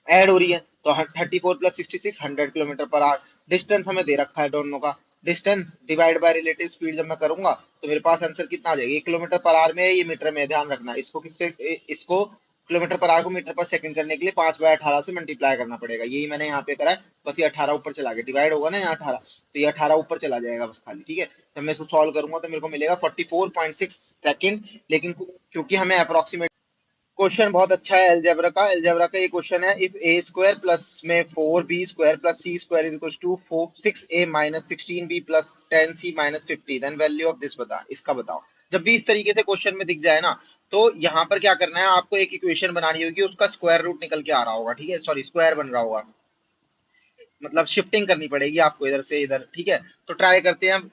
[SPEAKER 1] ऐड हो रही है। तो 34 + 66 100 किलोमीटर पर आवर। डिस्टेंस हमें दे रखा है दोनों का, distance divide by relative speed जब मैं करूंगा तो मेरे पास आंसर कितना आ जाएगा, 1 किलोमीटर पर आवर में है, ये मीटर में है, ध्यान रखना। इसको किससे, इसको किलोमीटर पर आवर को मीटर पर सेकंड करने के लिए 5/18 से मल्टीप्लाई करना पड़ेगा। यही मैंने यहाँ पे करा है, बस ये 18 ऊपर चला गया, डिवाइड होगा ना यहाँ 18, तो ये 18 ऊपर चला जाएगा बस खाली। ठीक है, जब मैं इसको सॉल्व करूंगा तो मेरे को मिलेगा 44.6 सेकंड। लेकिन क्योंकि हमें अप्रोक्सीमेट क्वेश्चन बहुत अच्छा है एलजेब्रा का ये क्वेश्चन है, इफ ए स्क्वायर प्लस में 4b² plus C square is equal to 6a minus 16b plus 10c minus 50 then value of this बता, इसका बताओ। जब भी इस तरीके से क्वेश्चन में दिख जाए ना, तो यहाँ पर क्या करना है, आपको एक इक्वेशन बनानी होगी, उसका स्क्वायर रूट निकल के आ रहा होगा। ठीक है, सॉरी स्क्वायर बन रहा होगा, मतलब शिफ्टिंग करनी पड़ेगी आपको इधर से इधर। ठीक है, तो ट्राई करते हैं हम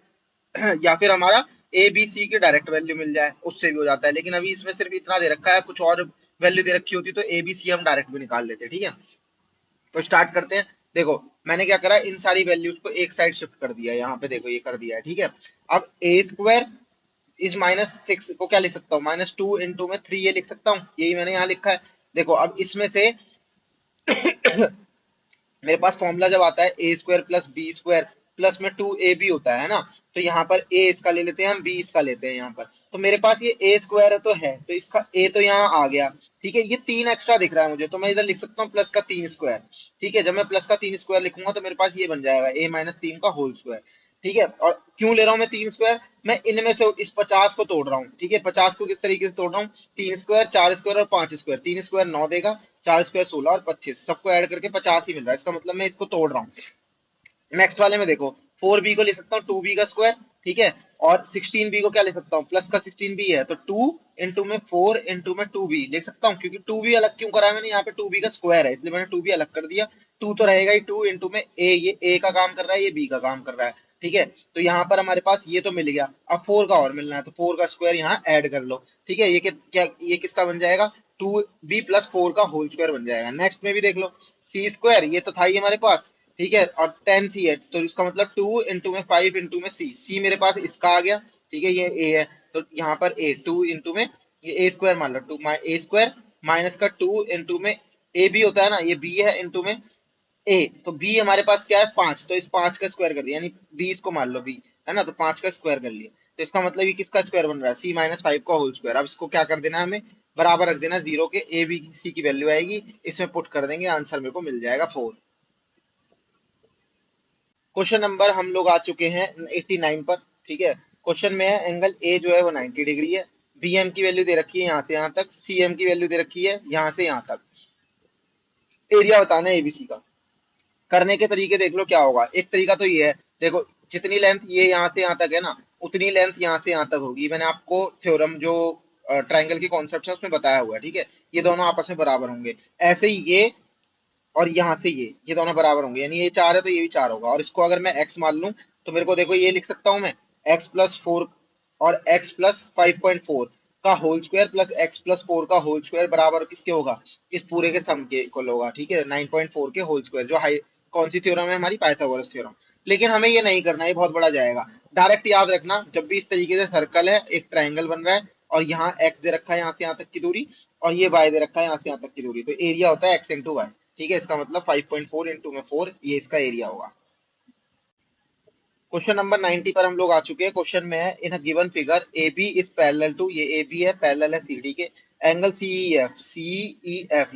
[SPEAKER 1] या फिर हमारा ए बी सी की डायरेक्ट वैल्यू मिल जाए उससे भी हो जाता है, लेकिन अभी इसमें सिर्फ इतना दे रखा है, कुछ और वैल्यू दे रखी होती तो ए बी सी हम डायरेक्ट भी निकाल लेते। ठीक है, तो स्टार्ट करते हैं। देखो मैंने क्या करा, इन सारी वैल्यूज को एक साइड शिफ्ट कर दिया है, यहाँ पे देखो ये कर दिया है। ठीक है, अब ए स्क्वायर इज -6 को क्या लिख सकता हूँ, -2 इंटू में 3 ये लिख सकता हूँ, यही मैंने यहाँ लिखा है। देखो अब इसमें से मेरे पास फॉर्मूला जब आता है A square plus B square plus में 2ab होता है ना, तो यहाँ पर a इसका ले लेते हैं हम, b इसका लेते हैं यहाँ पर। तो मेरे पास ये a स्क्वायर तो है, तो इसका a तो यहाँ आ गया। ठीक है, ये 3 एक्स्ट्रा दिख रहा है मुझे, तो मैं इधर लिख सकता हूँ प्लस का 3 स्क्वायर। ठीक है, जब मैं प्लस का 3 स्क्वायर लिखूंगा तो मेरे पास ये बन जाएगा a - 3 का होल स्क्वायर। ठीक है, और क्यों ले रहा हूँ मैं 3 स्क्वायर, मैं इनमें से इस 50 को तोड़ रहा हूँ। ठीक है, 50 को किस तरीके से तोड़ रहा हूँ, 3 स्क्वायर 4 स्क्वायर और 5 स्क्वायर, 3 स्क्वायर 9 देगा, 4 स्क्वायर 16 और 25, सबको ऐड करके 50 ही मिल रहा है, इसका मतलब मैं इसको तोड़ रहा हूँ। नेक्स्ट वाले में देखो 4b को ले सकता हूँ 2b का स्क्वायर। ठीक है, और 16b को क्या ले सकता हूँ, प्लस का 16b है तो 2 इंटू में 4 इंटू में 2b लिख सकता हूँ, क्योंकि 2b अलग क्यों करा है मैंने, यहाँ पे 2b का स्क्वायर है इसलिए मैंने 2b अलग कर दिया। 2 तो रहेगा ही, 2 इंटू में a, ये a का काम कर रहा है, ये b का काम कर रहा है। ठीक है, तो यहाँ पर हमारे पास ये तो मिल गया, अब 4 का और मिलना है, तो 4 का स्क्वायर यहाँ ऐड कर लो। ठीक है, ये क्या ये किसका बन जाएगा, 2b + 4 का होल स्क्वायर बन जाएगा। नेक्स्ट में भी देख लो सी स्क्वायर, ये तो था ही हमारे पास। ठीक है, और 10c है तो इसका मतलब 2 इंटू में 5 इंटू में c मेरे पास इसका आ गया। ठीक है, ये a है तो यहाँ पर a 2 इंटू में ये a स्क्वायर मान लो, टू a स्क्वायर माइनस का 2 इंटू में a भी होता है ना, ये b है इंटू में a, तो b हमारे पास क्या है 5, तो इस 5 का स्क्वायर कर दिया, यानी 20 को मान लो b है ना, तो 5 का स्क्वायर कर लिया। तो इसका मतलब ये किसका स्क्वायर बन रहा है, c - 5 का होल स्क्वायर। अब इसको क्या कर देना है हमें, बराबर रख देना जीरो के, a b c की वैल्यू आएगी, इसमें पुट कर देंगे, आंसर मेरे को मिल जाएगा 4। क्वेश्चन नंबर हम लोग आ चुके हैं 89 पर। ठीक है, क्वेश्चन में है एंगल ए जो है वो 90 डिग्री है, बी एम की वैल्यू दे रखी है यहाँ से यहाँ तक, सी एम की वैल्यू दे रखी है यहाँ से यहाँ तक, एरिया बताना है एबीसी का। करने के तरीके देख लो क्या होगा, एक तरीका तो ये है, देखो जितनी लेंथ ये यहाँ से यहाँ तक है ना, उतनी लेंथ यहाँ से यहाँ तक होगी, मैंने आपको थ्योरम जो ट्राइंगल की कॉन्सेप्ट है उसमें बताया हुआ है। ठीक है, ये दोनों आपस में बराबर होंगे, ऐसे ही ये और यहाँ से ये दोनों बराबर होंगे, यानी ये 4 है तो ये भी 4 होगा। और इसको अगर मैं x मान लूं तो मेरे को देखो ये लिख सकता हूँ मैं x+4 और x+5.4 का होल स्क्वायर प्लस x+4 का होल स्क्वायर बराबर किसके होगा, इस पूरे के सम के इक्वल होगा। ठीक है, 9.4 के होल स्क्वायर, जो हाई कौन सी थ्योरम है हमारी, पाइथागोरस थ्योरम। लेकिन हमें ये नहीं करना, ये बहुत बड़ा जाएगा। डायरेक्ट याद रखना, जब भी इस तरीके से सर्कल है, एक ट्रायंगल बन रहा है और यहाँ x दे रखा है यहाँ से यहाँ तक की दूरी, और ये y दे रखा है यहाँ से यहाँ तक की दूरी, तो एरिया होता है x इंटू वाई। ठीक है, इसका मतलब 5.4 इंटू में 4, ये इसका एरिया होगा। क्वेश्चन नंबर 90 पर हम लोग आ चुके हैं। क्वेश्चन में है, in given figure A B is parallel to, ये ए बी है, पैरेलल है सी डी के, एंगल सी ई एफ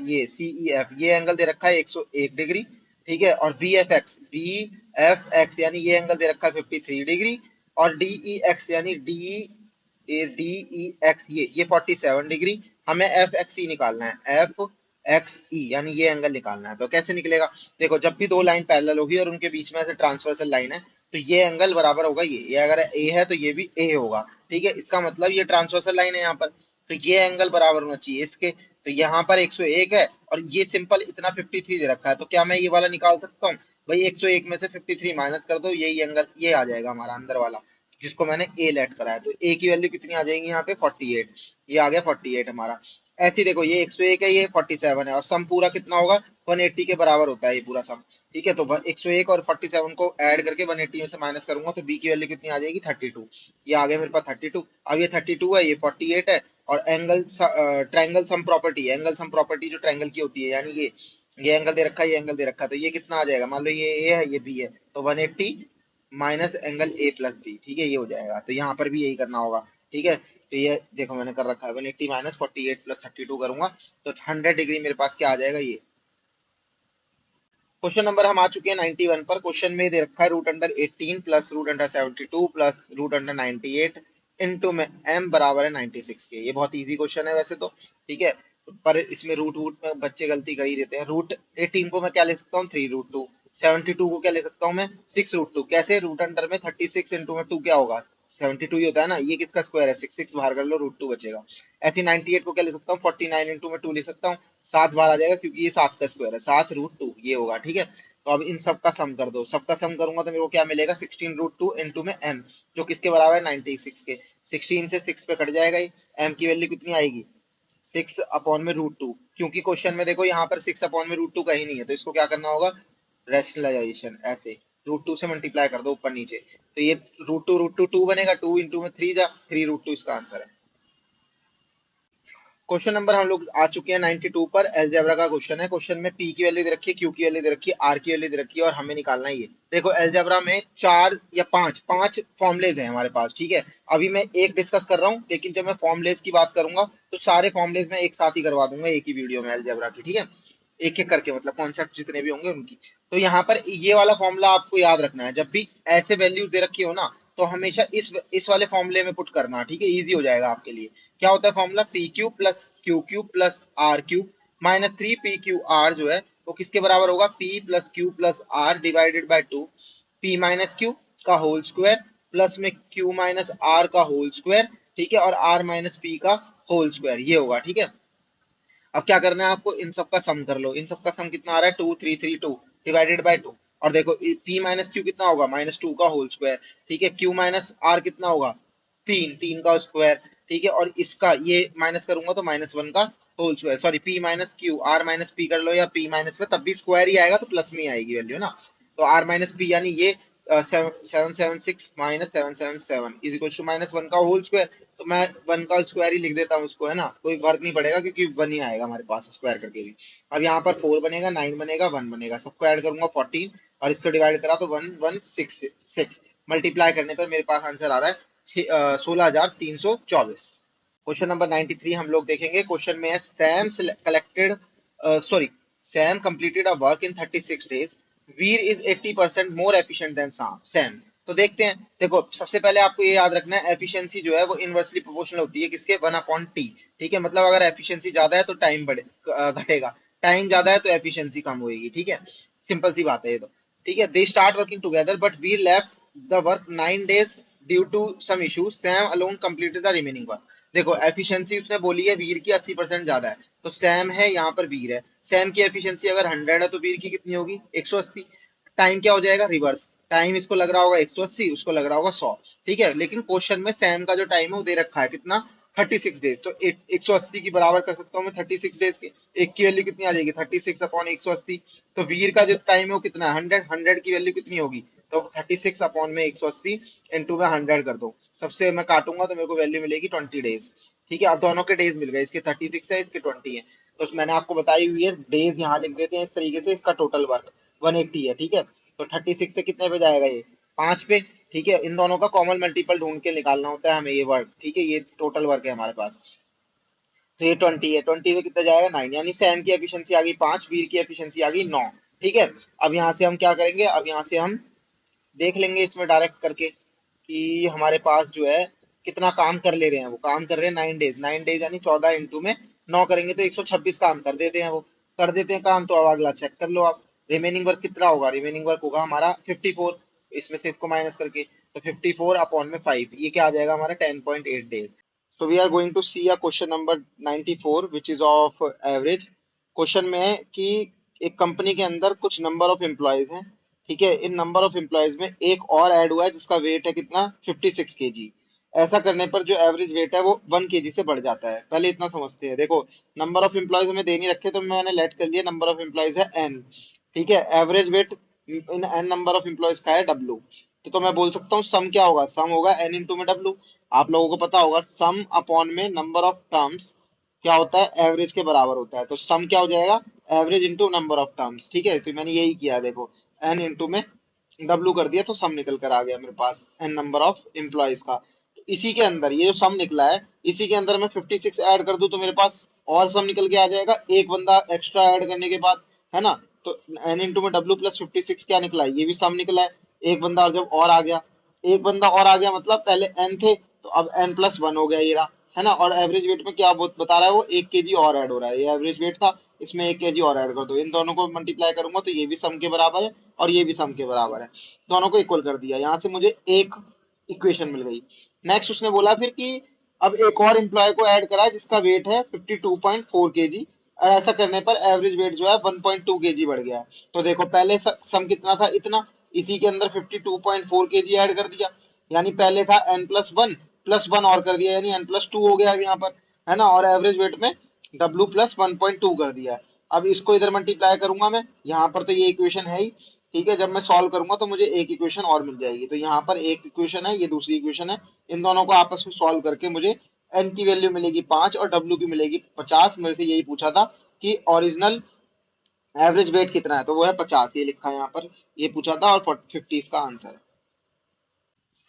[SPEAKER 1] ये एंगल दे रखा है 101 डिग्री। ठीक है, और बी एफ एक्स यानी ये एंगल दे रखा है 53 डिग्री, और डी ई एक्स यानी डी ई एक्स ये 47 डिग्री। हमें एफ एक्स ई निकालना है, एफ एक्स ई यानी ये एंगल निकालना है। तो कैसे निकलेगा, देखो जब भी दो लाइन पैरेलल होगी और उनके बीच में से ट्रांसवर्सल लाइन है, तो ये एंगल बराबर होगा ये अगर ए है तो ये भी ए होगा। ठीक है, इसका मतलब ये ट्रांसवर्सल लाइन है यहाँ पर, तो ये एंगल बराबर होना चाहिए इसके। तो यहाँ पर 101 है और ये सिंपल इतना 53 दे रखा है, तो क्या मैं ये वाला निकाल सकता हूँ भाई, 101 में से 53 माइनस कर दो, यही एंगल ये आ जाएगा हमारा अंदर वाला, जिसको मैंने ए लेट करा है। तो ए की वैल्यू कितनी आ जाएगी यहाँ पे 48, ये आ गया 48 हमारा। ऐसे ही देखो ये 101 है, ये 47 है, और सम पूरा कितना होगा, 180 के बराबर होता है ये पूरा सम। ठीक है, तो 101 और 47 को ऐड करके 180 में से माइनस करूंगा तो बी की वैल्यू कितनी आ जाएगी 32, ये आ गया मेरे पास 32। अब ये 32 है, ये 48 है, और angle triangle sum property, angle sum property जो ट्रायंगल की होती है, यानी ये एंगल दे रखा है, ये एंगल दे रखा है, तो ये कितना आ जाएगा, मान लो ये ए है ये बी है, तो 180 minus angle A plus B. ठीक है, ये हो जाएगा, तो यहाँ पर भी यही करना होगा। ठीक है, तो ये देखो मैंने कर रखा है 180 माइनस 48 प्लस 32 करूंगा तो 100 डिग्री मेरे पास क्या आ जाएगा ये। क्वेश्चन नंबर हम आ चुके हैं 91 पर। क्वेश्चन में दे रखा है √18 प्लस √72 प्लस √98 इनटू में m बराबर है 96 के। ये बहुत इजी क्वेश्चन है वैसे तो। ठीक है, पर इसमें रूट वूट में बच्चे गलती कर ही देते हैं। √18 को मैं क्या लिख सकता हूँ 3√2, 72 को क्या ले सकता हूँ मैं 6√2। कैसे, रूट अंडर में 36 इंटू में 2 क्या होगा 72 ही होता है ना, ये किसका स्क्वायर है 6, 6 बाहर कर लो √2 बचेगा। ऐसे 98 को क्या ले सकता हूँ 49 इंटू में 2 लिख सकता हूँ, 7 बाहर आ जाएगा क्योंकि ये 7 का स्क्वायर है, 7√2 ये होगा। ठीक है, तो अब इन सब का सम कर दो, सबका सम करूंगा तो मेरे को क्या मिलेगा 16√2 इंटू में m, जो किसके बराबर है 96 के। 16 से 6 पे कट जाएगा ही, m की वैल्यू कितनी आएगी 6 अपॉन में √2, क्योंकि क्वेश्चन में देखो यहाँ पर 6 अपॉन में √2 कहीं नहीं है, तो इसको क्या करना होगा रैशनलाइजेशन, ऐसे √2 से मल्टीप्लाई कर दो ऊपर नीचे, तो ये √2 बनेगा, 2 इंटू में 3 जा 3√2 इसका आंसर है। क्वेश्चन नंबर हम लोग आ चुके हैं 92 पर। अलजेब्रा का क्वेश्चन है। क्वेश्चन में पी की वैल्यू दे रखी है, क्यू की वैल्यू दे रखी है, आर की वैल्यू दे रखी है, और हमें निकालना है ये। देखो अलजेब्रा में चार या पांच फॉर्मुलेज हैं हमारे पास। ठीक है, अभी मैं एक डिस्कस कर रहा हूँ, लेकिन जब मैं फॉर्मुलेज की बात करूंगा तो सारे फॉर्मुलेज में एक साथ ही करवा दूंगा एक ही वीडियो में अलजेब्रा की। ठीक है, एक एक करके, मतलब कॉन्सेप्ट जितने भी होंगे उनकी। तो यहाँ पर ये वाला फॉर्मूला आपको याद रखना है, जब भी ऐसे वैल्यू दे रखी हो ना तो हमेशा इस वाले फॉर्मूले में पुट करना। ठीक है, इजी हो जाएगा आपके लिए। क्या होता है formula, P Q plus Q Q plus R Q minus 3 PQ R जो है वो किसके बराबर होगा, P plus Q plus R divided by 2, P minus Q का होल स्क्वायर प्लस में Q माइनस आर का होल स्क्वायर। ठीक है, और R माइनस P का होल स्क्वायर, ये होगा। ठीक है, अब क्या करना है आपको, इन सब का सम कर लो। इन सब का सम कितना आ रहा है 2332 डिवाइडेड बाई 2, और देखो P माइनस क्यू कितना होगा -2 का होल स्क्वायर। ठीक है, Q माइनस आर कितना होगा 3 का स्क्वायर। ठीक है, और इसका ये माइनस करूंगा तो -1 का whole square, sorry P minus Q R minus P कर लो, या P माइनस में तब भी स्क्वायर ही आएगा तो प्लस में ही आएगी वैल्यू ना। तो R माइनस पी यानी ये 776 माइनस 777 इज इक्वल टू -1 का होल स्क्वायर। तो मैं 1 का स्क्वायर ही लिख देता हूँ उसको, है ना, कोई फर्क नहीं पड़ेगा क्योंकि 1 ही आएगा हमारे पास स्क्वायर करके भी। अब यहाँ पर 4 बनेगा, 9 बनेगा, 1 बनेगा, सबको ऐड करूंगा 14, और इसको डिवाइड करा तो 1166, मल्टीप्लाई करने पर मेरे पास आंसर आ रहा है 16,324। क्वेश्चन नंबर 93 हम लोग देखेंगे। क्वेश्चन में है Sam completed a work in 36 days, Veer is 80% more efficient then Sam. तो देखते हैं, देखो सबसे पहले आपको ये याद रखना है एफिशिएंसी जो है वो इनवर्सली प्रोपोर्शनल होती है किसके 1/t। ठीक है, मतलब अगर एफिशिएंसी ज्यादा है तो टाइम घटेगा, टाइम ज्यादा है तो एफिशिएंसी कम होगी। ठीक है, सिंपल सी बात है ये तो। ठीक है, they start working together but Veer left the work 9 days due to some issue, Sam alone completed the remaining work. देखो एफिशिएंसी उसने बोली है वीर की 80% ज्यादा है, तो सैम है यहाँ पर वीर है, सैम की एफिशिएंसी अगर 100 है तो वीर की कितनी होगी 180। टाइम क्या हो जाएगा रिवर्स, टाइम इसको लग रहा होगा 180, उसको लग रहा होगा 100। ठीक है, लेकिन क्वेश्चन में सैम का जो टाइम है वो दे रखा है कितना 36 डेज, तो 180 की बराबर कर सकता हूँ मैं 36 डेज के। एक की वैल्यू कितनी आ जाएगी 36/180। तो वीर का जो टाइम है वो कितना है 100, 100 की वैल्यू कितनी होगी, तो 36/180 इंटू में 100 कर दो, सबसे मैं काटूंगा तो मेरे को वैल्यू मिलेगी 20 डेज। ठीक है, अब दोनों के डेज मिल गए, इसके 36 है इसके 20 है, तो मैंने आपको बताई हुई है डेज यहाँ लिख देते हैं इस तरीके से, इसका टोटल वर्क 180 है। ठीक है, तो 36 से कितने पे जाएगा ये 5 पे। ठीक है, इन दोनों का कॉमन मल्टीपल ढूंढ के निकालना होता है हमें ये वर्क। ठीक है, ये टोटल वर्क है हमारे पास, तो ये 20 है, 20 से कितना जाएगा 9, यानी सैम की एफिशिएंसी आ गई 5, वीर की एफिशिएंसी आ गई 9। ठीक है, अब यहाँ से हम क्या करेंगे, अब यहाँ से हम देख लेंगे इसमें डायरेक्ट करके कि हमारे पास जो है कितना काम कर ले रहे हैं, वो काम कर रहे हैं 9 डेज, 9 डेज यानी 14 इंटू में 9 करेंगे तो 126 काम कर देते हैं, वो कर देते हैं काम। तो अब अगला चेक कर लो आप, रिमेनिंग वर्क कितना होगा, रिमेनिंग वर्क होगा हमारा 54, इसमें से इसको माइनस करके, तो 54/5, ये क्या आ जाएगा हमारा 10.8 days. So we are going to see a question number 94 which is of average। Question में है कि एक कंपनी के अंदर कुछ नंबर ऑफ एम्प्लॉयज हैं। ठीक है, इन नंबर ऑफ एम्प्लॉयज में एक और ऐड हुआ है जिसका वेट है कितना 56 kg। ऐसा करने पर जो एवरेज वेट है वो 1 kg से बढ़ जाता है। पहले इतना समझते हैं, देखो नंबर ऑफ एम्प्लॉयज हमें दे नहीं रखे तो मैंने लेट कर लिया, नंबर ऑफ एम्प्लॉयज है n। ठीक है, average weight in n number of employees का है w। तो मैं बोल सकता हूँ सम क्या होगा, सम होगा n इंटू में w। आप लोगों को पता होगा सम अपॉन में नंबर ऑफ टर्म्स क्या होता है एवरेज के बराबर होता है, तो सम क्या हो जाएगा average into number of terms. ठीक है, तो मैंने यही किया, देखो एन इंटू में डब्लू कर दिया तो सम निकल कर आ गया मेरे पास एन नंबर ऑफ एम्प्लॉयज का। तो इसी के अंदर ये जो सम निकला है इसी के अंदर मैं 56 ऐड कर दूं तो मेरे पास और सम निकल के आ जाएगा, एक बंदा एक्स्ट्रा ऐड करने के बाद, है ना। तो एन इंटू में डब्ल्यू प्लस 56 क्या निकला है, ये भी सम निकला है। एक बंदा और जब और आ गया, एक बंदा और आ गया मतलब पहले एन थे तो अब एन प्लस वन हो गया ये रहा, है ना। और एवरेज वेट में क्या बता रहा है वो 1 kg और ऐड हो रहा है, ये एवरेज वेट था इसमें 1 kg और ऐड कर दो, इन दोनों को मल्टीप्लाई करूंगा तो ये भी सम के बराबर है और ये भी सम के बराबर है, दोनों को इक्वल कर दिया, यहाँ से मुझे एक इक्वेशन मिल गई। नेक्स्ट उसने बोला फिर कि अब एक और एम्प्लॉय को ऐड करा है जिसका वेट है 52.4 kg। ऐसा करने पर एवरेज वेट जो है 1.2 kg बढ़ गया है। तो देखो पहले सम कितना था इतना, इसी के अंदर 52.4 kg ऐड कर दिया, यानी पहले था n प्लस वन और कर दिया यानी n+2 हो गया यहाँ पर, है ना। और एवरेज वेट में w प्लस 1.2 कर दिया। अब इसको इधर मल्टीप्लाई करूंगा मैं, यहाँ पर तो ये इक्वेशन है ही। ठीक है, जब मैं सॉल्व करूंगा तो मुझे एक इक्वेशन और मिल जाएगी, तो यहाँ पर एक इक्वेशन है, ये दूसरी इक्वेशन है, इन दोनों को आपस में सॉल्व करके मुझे n की वैल्यू मिलेगी 5 और w की मिलेगी 50। मेरे से यही पूछा था कि ओरिजिनल एवरेज वेट कितना है, तो वो है 50, ये लिखा है यहाँ पर, ये पूछा था और 50 इसका आंसर है।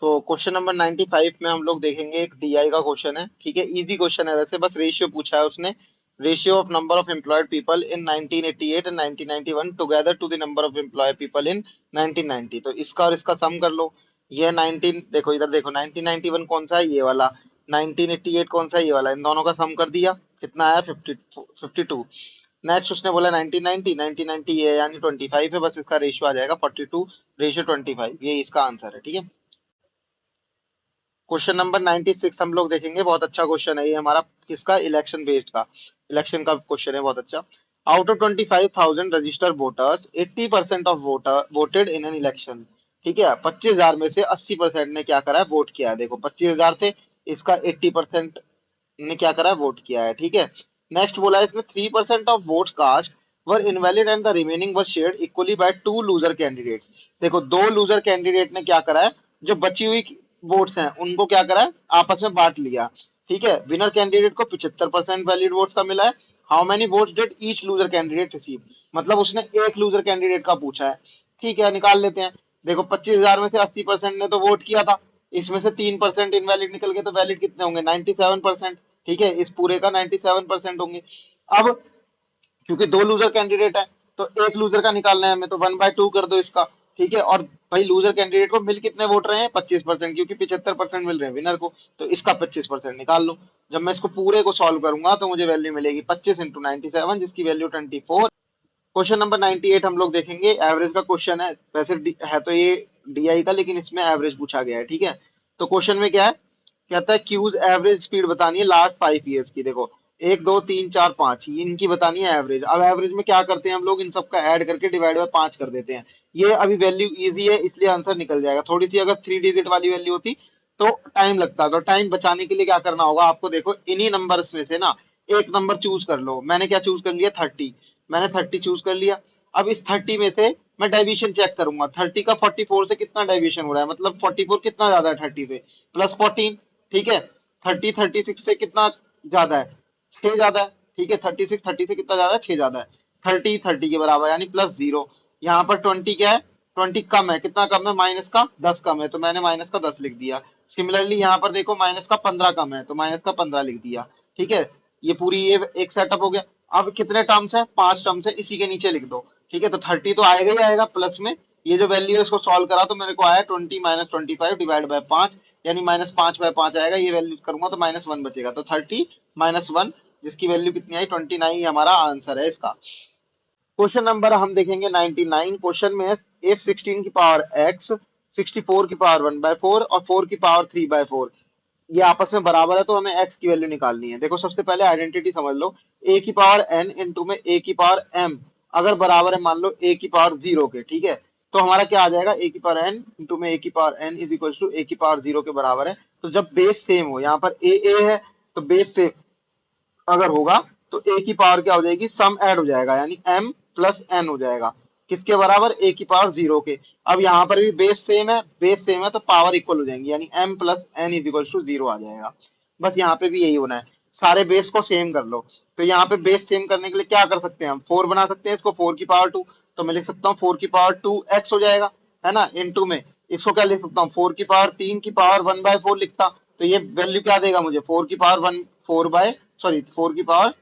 [SPEAKER 1] तो क्वेश्चन नंबर 95 में हम लोग देखेंगे, एक डीआई का क्वेश्चन है। ठीक है, इजी क्वेश्चन है वैसे, बस रेशियो पूछा है उसने, ratio of number of employed people in 1988 and 1991 together to the number of employed people in 1990। तो इसका और इसका सम कर लो। ये 19 देखो इधर देखो 1991 कौन सा है ये वाला, 1988 कौन सा है ये वाला, इन दोनों का सम कर दिया कितना आया 52। नेक्स्ट उसने बोला 1990, 1990 ये यानी 25 है, बस इसका रेशियो आ जाएगा 42/25, ये इसका आंसर है। ठीक है, क्वेश्चन नंबर 96 हम लोग देखेंगे, बहुत अच्छा क्वेश्चन है ये हमारा, किसका इलेक्शन बेस्ड का, इलेक्शन का क्वेश्चन है बहुत अच्छा। Out of 25,000 registered voters 80% of voter voted in an election. ठीक है, 25,000 में से 80% ने क्या करा है वोट किया है, देखो 25,000 थे, इसका 80% ने क्या करा है वोट किया है। ठीक है, नेक्स्ट बोला है इसने 3% of vote cast were invalid and the remaining were shared equally by two loser candidates. देखो दो लूजर कैंडिडेट ने क्या करा है, जो बची हुई वोट्स हैं उनको क्या करा है आपस में बांट लिया। ठीक है, विनर कैंडिडेट को 75% वैलिड वोट्स का मिला है। How many votes did each loser candidate receive, मतलब उसने एक लूजर कैंडिडेट का पूछा है। ठीक है, निकाल लेते हैं। देखो 25,000 में से 80% ने तो वोट किया था, इसमें से 3% इनवैलिड निकल गए, तो वैलिड कितने होंगे 97%। ठीक है, इस पूरे का 97% होंगे। अब क्योंकि दो लूजर कैंडिडेट है तो एक लूजर का निकालना है हमें, तो 1/2 कर दो इसका। ठीक है, और भाई लूजर कैंडिडेट को मिल कितने वोट रहे हैं 25%, क्योंकि 75% मिल रहे हैं विनर को, तो इसका 25% निकाल लो। जब मैं इसको पूरे को सॉल्व करूंगा तो मुझे वैल्यू मिलेगी 25 इंटू 97 जिसकी वैल्यू 24। क्वेश्चन नंबर 98 हम लोग देखेंगे, एवरेज का क्वेश्चन है वैसे, है तो ये डीआई का लेकिन इसमें एवरेज पूछा गया है। ठीक है, तो क्वेश्चन में क्या है, कहता है क्यूज एवरेज स्पीड बतानी है लास्ट 5 ईयर्स की। देखो एक दो तीन चार पांच, ये इनकी बतानी है एवरेज। अब एवरेज में क्या करते हैं हम लोग, इन सबका ऐड करके डिवाइड बाय पांच कर देते हैं। ये अभी वैल्यू इजी है इसलिए आंसर निकल जाएगा। थोड़ी सी अगर 3 डिजिट वाली वैल्यू होती तो टाइम लगता। तो टाइम बचाने के लिए क्या करना होगा आपको, देखो इन्हीं नंबर्स में से ना एक नंबर चूज कर लो। मैंने क्या चूज कर लिया, 30। मैंने 30 चूज कर लिया। अब इस 30 में से मैं डेविएशन चेक करूंगा, 30 का 44 से कितना डेविएशन हो रहा है, मतलब 44 कितना ज्यादा है 30 से, +14। ठीक है, 30 36 से कितना ज्यादा है, 6 ज्यादा है। ठीक है, 36 30 से कितना ज्यादा है, 6 ज्यादा है। 30 30 के बराबर यानी +0। यहाँ पर 20 क्या है, 20 कम है, कितना कम है, माइनस का 10 कम है, तो मैंने माइनस का 10 लिख दिया। सिमिलरली यहाँ पर देखो माइनस का 15 कम है, तो माइनस का 15 लिख दिया। ठीक है, ये पूरी ये एक सेटअप हो गया। अब कितने टर्म्स है, 5 टर्म्स है, इसी के नीचे लिख दो। ठीक है, तो 30 तो आएगा ही आएगा प्लस में। ये जो वैल्यू है इसको सॉल्व करा तो मेरे को आया 20 - 25 डिवाइड बाय 5, यानी -5/5 आएगा। ये वैल्यू करूंगा तो -1 बचेगा, तो 30 -1, जिसकी वैल्यू कितनी आई, 29 हमारा आंसर है इसका। क्वेश्चन नंबर हम देखेंगे 99। क्वेश्चन में है if 16 की पावर x, 64 की पावर 1/4 और 4 की पावर 3/4 ये आपस में बराबर है, तो हमें x की वैल्यू निकालनी है। देखो सबसे पहले आइडेंटिटी समझ लो, a की पावर n इंटू में a की पावर m अगर बराबर है मान लो a की पावर 0 के, ठीक है, तो हमारा क्या आ जाएगा, a की पावर n इंटू में a की power n is equal to a की पावर 0 के बराबर है। तो जब बेस सेम हो, यहाँ पर a है तो बेस सेम अगर होगा तो ए की पावर क्या हो जाएगी, सम ऐड हो जाएगा, यानी m प्लस n हो जाएगा। किसके बराबर, ए की पावर 0 के। अब यहाँ पर भी बेस सेम है, बेस सेम है तो पावर इक्वल हो जाएंगी, यानी m plus n is equal to 0 आ जाएगा। बस यहाँ पे भी यही होना है, सारे बेस को सेम कर लो। तो यहाँ पे बेस सेम करने के लिए क्या कर सकते हैं हम, 4 बना सकते हैं इसको, 4 की पावर 2। तो मैं लिख सकता हूँ 4 की पावर 2x हो जाएगा, है ना, इनटू में इसको क्या लिख सकता हूँ, 4 की पावर 3 की पावर 1/4 लिखता। तो ये वैल्यू क्या देगा मुझे, 4 की पावर 1 4 बाय सॉरी 4 की पावर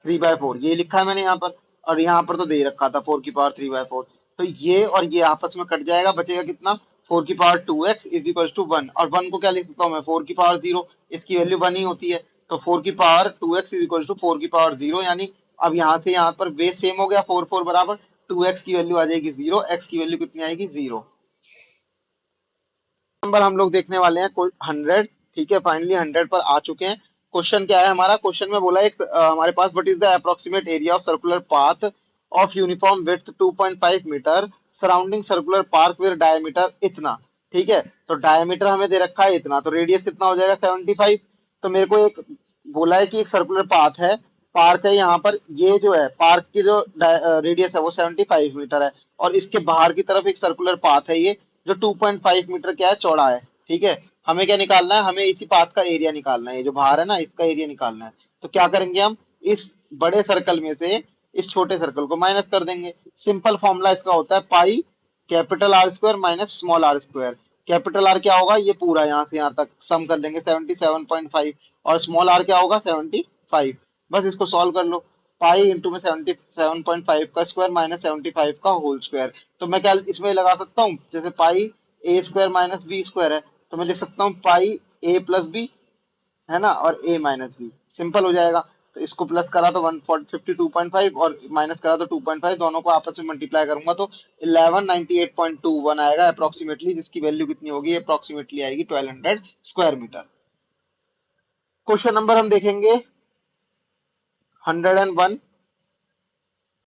[SPEAKER 1] 3/4 ये लिखा है मैंने यहाँ पर। और यहाँ पर तो दे रखा था 4 की पावर 3/4। तो ये और ये आपस में कट जाएगा, बचेगा कितना, 4 की power 2x is equal to 1। और 1 को क्या लिख सकता हूँ मैं, 4 की पावर 0, इसकी वैल्यू 1 ही होती है। तो 4 की power 2x is equal to 4 की पावर 0, यानी अब यहाँ से यहाँ पर बेस सेम हो गया, 4 4 बराबर, 2x की वैल्यू आ जाएगी 0, x की वैल्यू कितनी आएगी, 0। नंबर हम लोग देखने वाले हैं 100। ठीक है, फाइनली 100 पर आ चुके हैं। क्वेश्चन क्या है हमारा, क्वेश्चन में बोला है हमारे पास what is the approximate area of circular path of uniform width 2.5 metre surrounding circular park with diameter इतना। ठीक है, तो डायमीटर हमें दे रखा है इतना, तो रेडियस कितना हो जाएगा, 75। तो मेरे को एक बोला है कि एक सर्कुलर पाथ है, पार्क है यहाँ पर, ये जो है पार्क की जो रेडियस है वो 75 मीटर है, और इसके बाहर की तरफ एक सर्कुलर पाथ है ये, जो 2.5 मीटर क्या है, चौड़ा है। ठीक है, हमें क्या निकालना है, हमें इसी पाथ का एरिया निकालना है, ये जो बाहर है ना इसका एरिया निकालना है। तो क्या करेंगे हम, इस बड़े सर्कल में से इस छोटे सर्कल को माइनस कर देंगे। सिंपल फॉर्मूला इसका होता है pi capital R square minus small R square. Capital R क्या होगा, ये पूरा यहाँ से यहाँ तक सम कर देंगे 77.5, और स्मॉल आर क्या होगा, 75। बस इसको सॉल्व कर लो, पाई इंटू में 77.5 का स्क्वायर माइनस 75 का होल स्क्वायर। तो मैं क्या इसमें लगा सकता हूँ, जैसे पाई ए स्क्वायर माइनस बी स्क्वायर है, तो मैं लिख सकता हूँ पाई ए प्लस बी, है ना, और a माइनस बी, सिंपल हो जाएगा। तो इसको प्लस करा तो 152.5 और माइनस करा तो 2.5, दोनों को आपस में मल्टीप्लाई करूंगा तो 1198.21 आएगा अप्रोक्सीमेटली, जिसकी वैल्यू कितनी होगी, अप्रोक्सीमेटली आएगी 1200 स्क्वायर मीटर। क्वेश्चन नंबर हम देखेंगे 101।